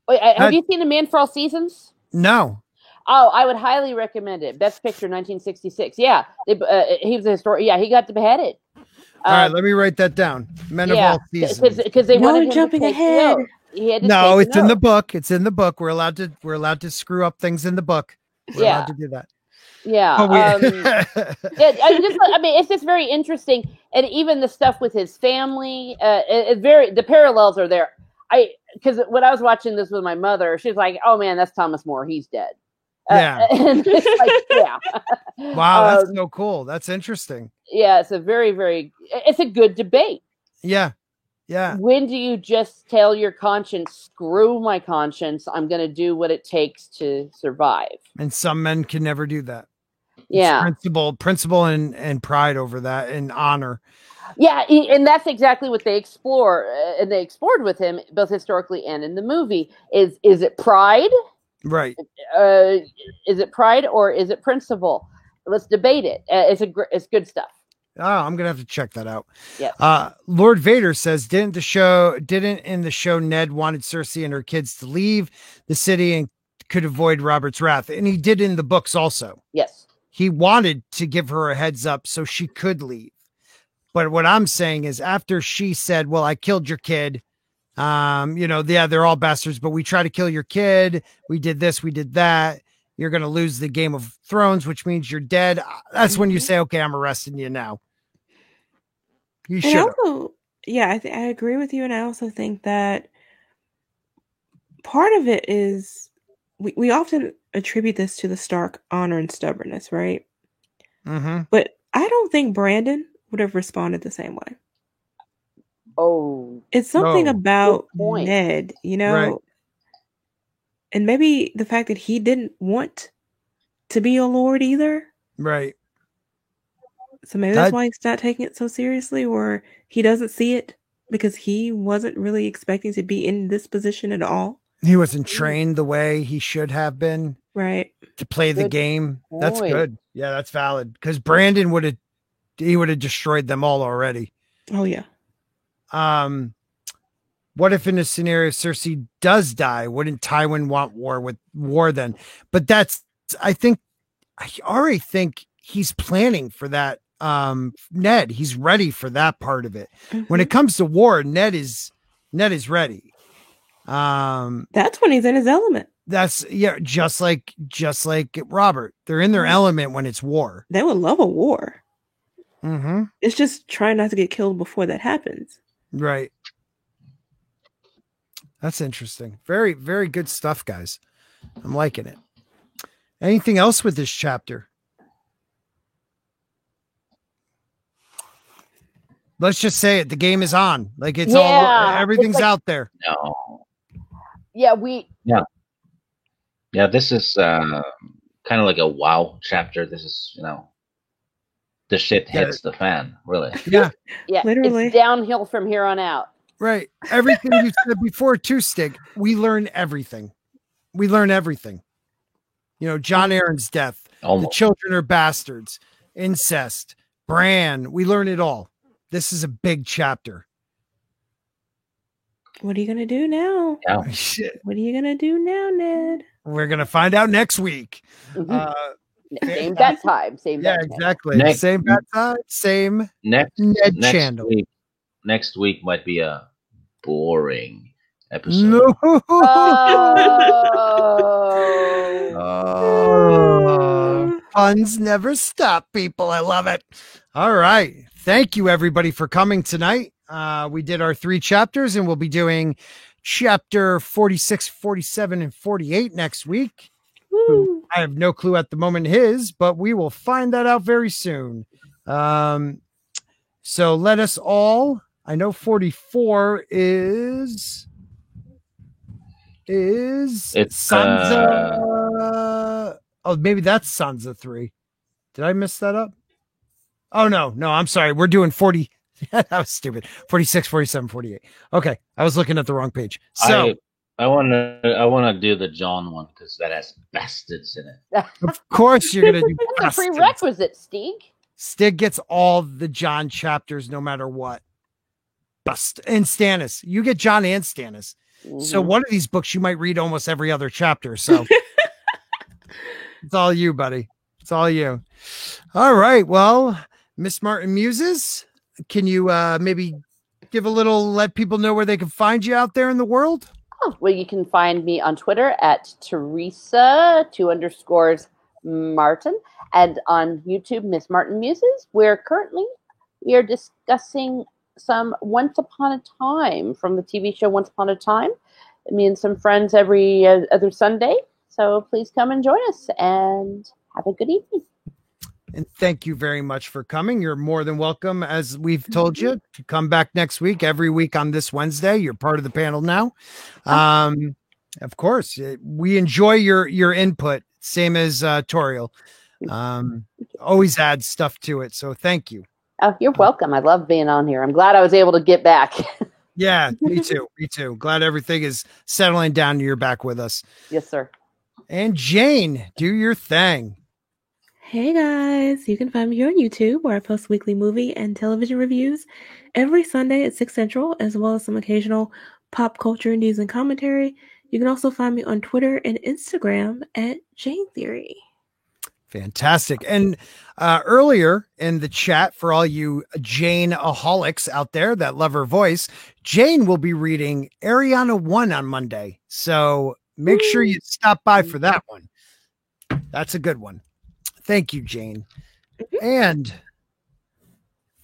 Wait, have you seen A Man for All Seasons? No. Oh, I would highly recommend it. Best Picture, 1966. Yeah, he was a historian. Yeah, he got beheaded. All right, let me write that down. Men of All Seasons. Because they wanted him jumping to take ahead. No, it's in the book. It's in the book. We're allowed to screw up things in the book. We're allowed to do that. Yeah. It's just very interesting. And even the stuff with his family, the parallels are there. Because when I was watching this with my mother, she's like, oh man, that's Thomas More. He's dead. Yeah. And it's like, yeah. Wow, that's so cool. That's interesting. Yeah, it's a very, very, it's a good debate. Yeah. Yeah. When do you just tell your conscience, screw my conscience, I'm going to do what it takes to survive? And some men can never do that. Yeah. It's principle and pride over that, and honor. Yeah, and that's exactly what they explore, and they explored with him both historically and in the movie. Is it pride? Right. Is it pride or is it principle? Let's debate it. It's good stuff. Oh, I'm gonna have to check that out. Yeah. Lord Vader says, didn't in the show Ned wanted Cersei and her kids to leave the city and could avoid Robert's wrath, and he did in the books also. Yes. He wanted to give her a heads up so she could leave. But what I'm saying is, after she said, well, I killed your kid, they're all bastards, but we try to kill your kid. We did this, we did that. You're going to lose the Game of Thrones, which means you're dead. That's when you say, okay, I'm arresting you now. You should. I agree with you. And I also think that part of it is we often attribute this to the Stark honor and stubbornness, right? Mm-hmm. But I don't think Brandon would have responded the same way. Oh, it's something about Ned, Right. And maybe the fact that he didn't want to be a lord either. Right. So maybe that's why he's not taking it so seriously, or he doesn't see it because he wasn't really expecting to be in this position at all. He wasn't trained the way he should have been. Right. To play the game. That's good. Yeah, that's valid. Because Brandon would have destroyed them all already. Oh yeah. What if in a scenario Cersei does die? Wouldn't Tywin want war then? But I already think he's planning for that. Ned, he's ready for that part of it. Mm-hmm. When it comes to war, Ned is ready. That's when he's in his element. That's just like Robert. They're in their element when it's war. They would love a war. Mm-hmm. It's just trying not to get killed before that happens. Right. That's interesting. Very, very good stuff, guys. I'm liking it. Anything else with this chapter? Let's just say it. The game is on. Like it's everything's out there. No. Yeah, Yeah, this is kind of like a WoW chapter. This is, the shit hits the fan, really. Yeah. Yeah, literally. It's downhill from here on out. Right. Everything you said before too, Stig. We learn everything. Jon Arryn's death. Almost. The children are bastards. Incest. Bran. We learn it all. This is a big chapter. What are you going to do now? Yeah. What are you going to do now, Ned? We're going to find out next week. Mm-hmm. Same bat time. Exactly. Same bat time. Same Ned channel. Next week might be a boring episode. No. Puns never stop, people. I love it. All right. Thank you, everybody, for coming tonight. We did our 3 chapters, and we'll be doing chapter 46, 47, and 48 next week. Woo. I have no clue at the moment but we will find that out very soon. So let us all. I know 44 is Sansa. Oh, maybe that's Sansa 3. Did I mess that up? Oh, no, I'm sorry. We're doing 40. That was stupid. 46, 47, 48. Okay. I was looking at the wrong page. So I want to do the John one because that has bastards in it. Of course you're going to do That's a prerequisite, Stig. Stig gets all the John chapters no matter what. And Stannis. You get John and Stannis. Mm-hmm. So one of these books you might read almost every other chapter. So it's all you, buddy. It's all you. All right. Well, Miss Martin Muses, can you maybe let people know where they can find you out there in the world? Oh, well, you can find me on Twitter at Teresa _Martin and on YouTube, Miss Martin Muses, where currently we are discussing some Once Upon a Time from the TV show Once Upon a Time. Me and some friends every other Sunday. So please come and join us and have a good evening. And thank you very much for coming. You're more than welcome, as we've told you, to come back next week, every week on this Wednesday. You're part of the panel now. Of course, we enjoy your input, same as Toriel. Always adds stuff to it. So thank you. Oh, you're welcome. I love being on here. I'm glad I was able to get back. Yeah, me too. Me too. Glad everything is settling down. You're back with us. Yes, sir. And Jane, do your thing. Hey guys, you can find me here on YouTube where I post weekly movie and television reviews every Sunday at 6 Central, as well as some occasional pop culture news and commentary. You can also find me on Twitter and Instagram at Jane Theory. Fantastic. And earlier in the chat, for all you Jane-aholics out there that love her voice, Jane will be reading Ariana 1 on Monday. So make sure you stop by for that one. That's a good one. Thank you, Jane. And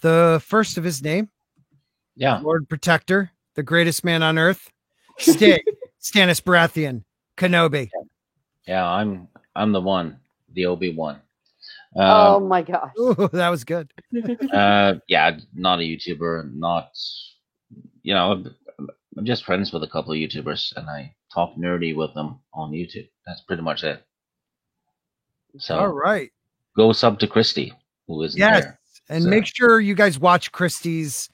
the first of his name, Lord Protector, the greatest man on earth, Stig, Stannis Baratheon, Kenobi. Yeah, I'm the one, the Obi-Wan. Oh my gosh. Ooh, that was good. Yeah, not a YouTuber, not, I'm just friends with a couple of YouTubers, and I talk nerdy with them on YouTube. That's pretty much it. So, all right, go sub to Christy, who is there. And make sure you guys watch Christy's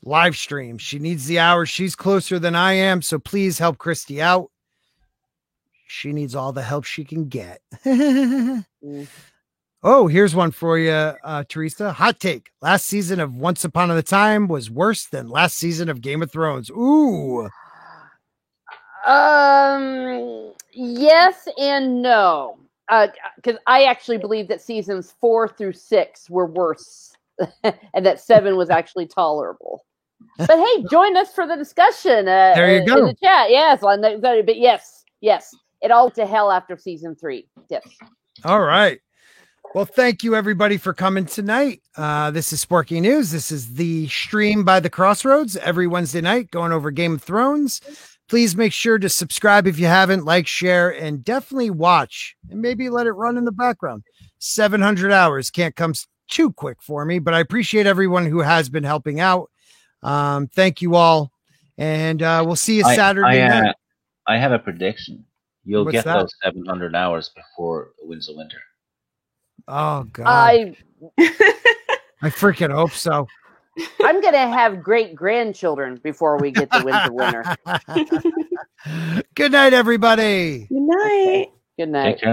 live stream. She needs the hours. She's closer than I am, so please help Christy out. She needs all the help she can get. Oh, here's one for you, Teresa. Hot take. Last season of Once Upon a Time was worse than last season of Game of Thrones. Ooh. Yes and no. Because I actually believe that seasons 4 through 6 were worse, and that 7 was actually tolerable. But hey, join us for the discussion. There you go. In the chat. Yes, but yes, it all went to hell after season 3. Yes. All right. Well, thank you everybody for coming tonight. This is Sporky News. This is the stream by the Crossroads every Wednesday night, going over Game of Thrones. Please make sure to subscribe if you haven't, like, share, and definitely watch and maybe let it run in the background. 700 hours can't come too quick for me, but I appreciate everyone who has been helping out. Thank you all. And we'll see you Saturday night. I have a prediction. You'll What's get that? those 700 hours before Winds of Winter. Oh, God. I freaking hope so. I'm going to have great-grandchildren before we get to Winds of Winter. Good night, everybody. Good night. Good night. Take care.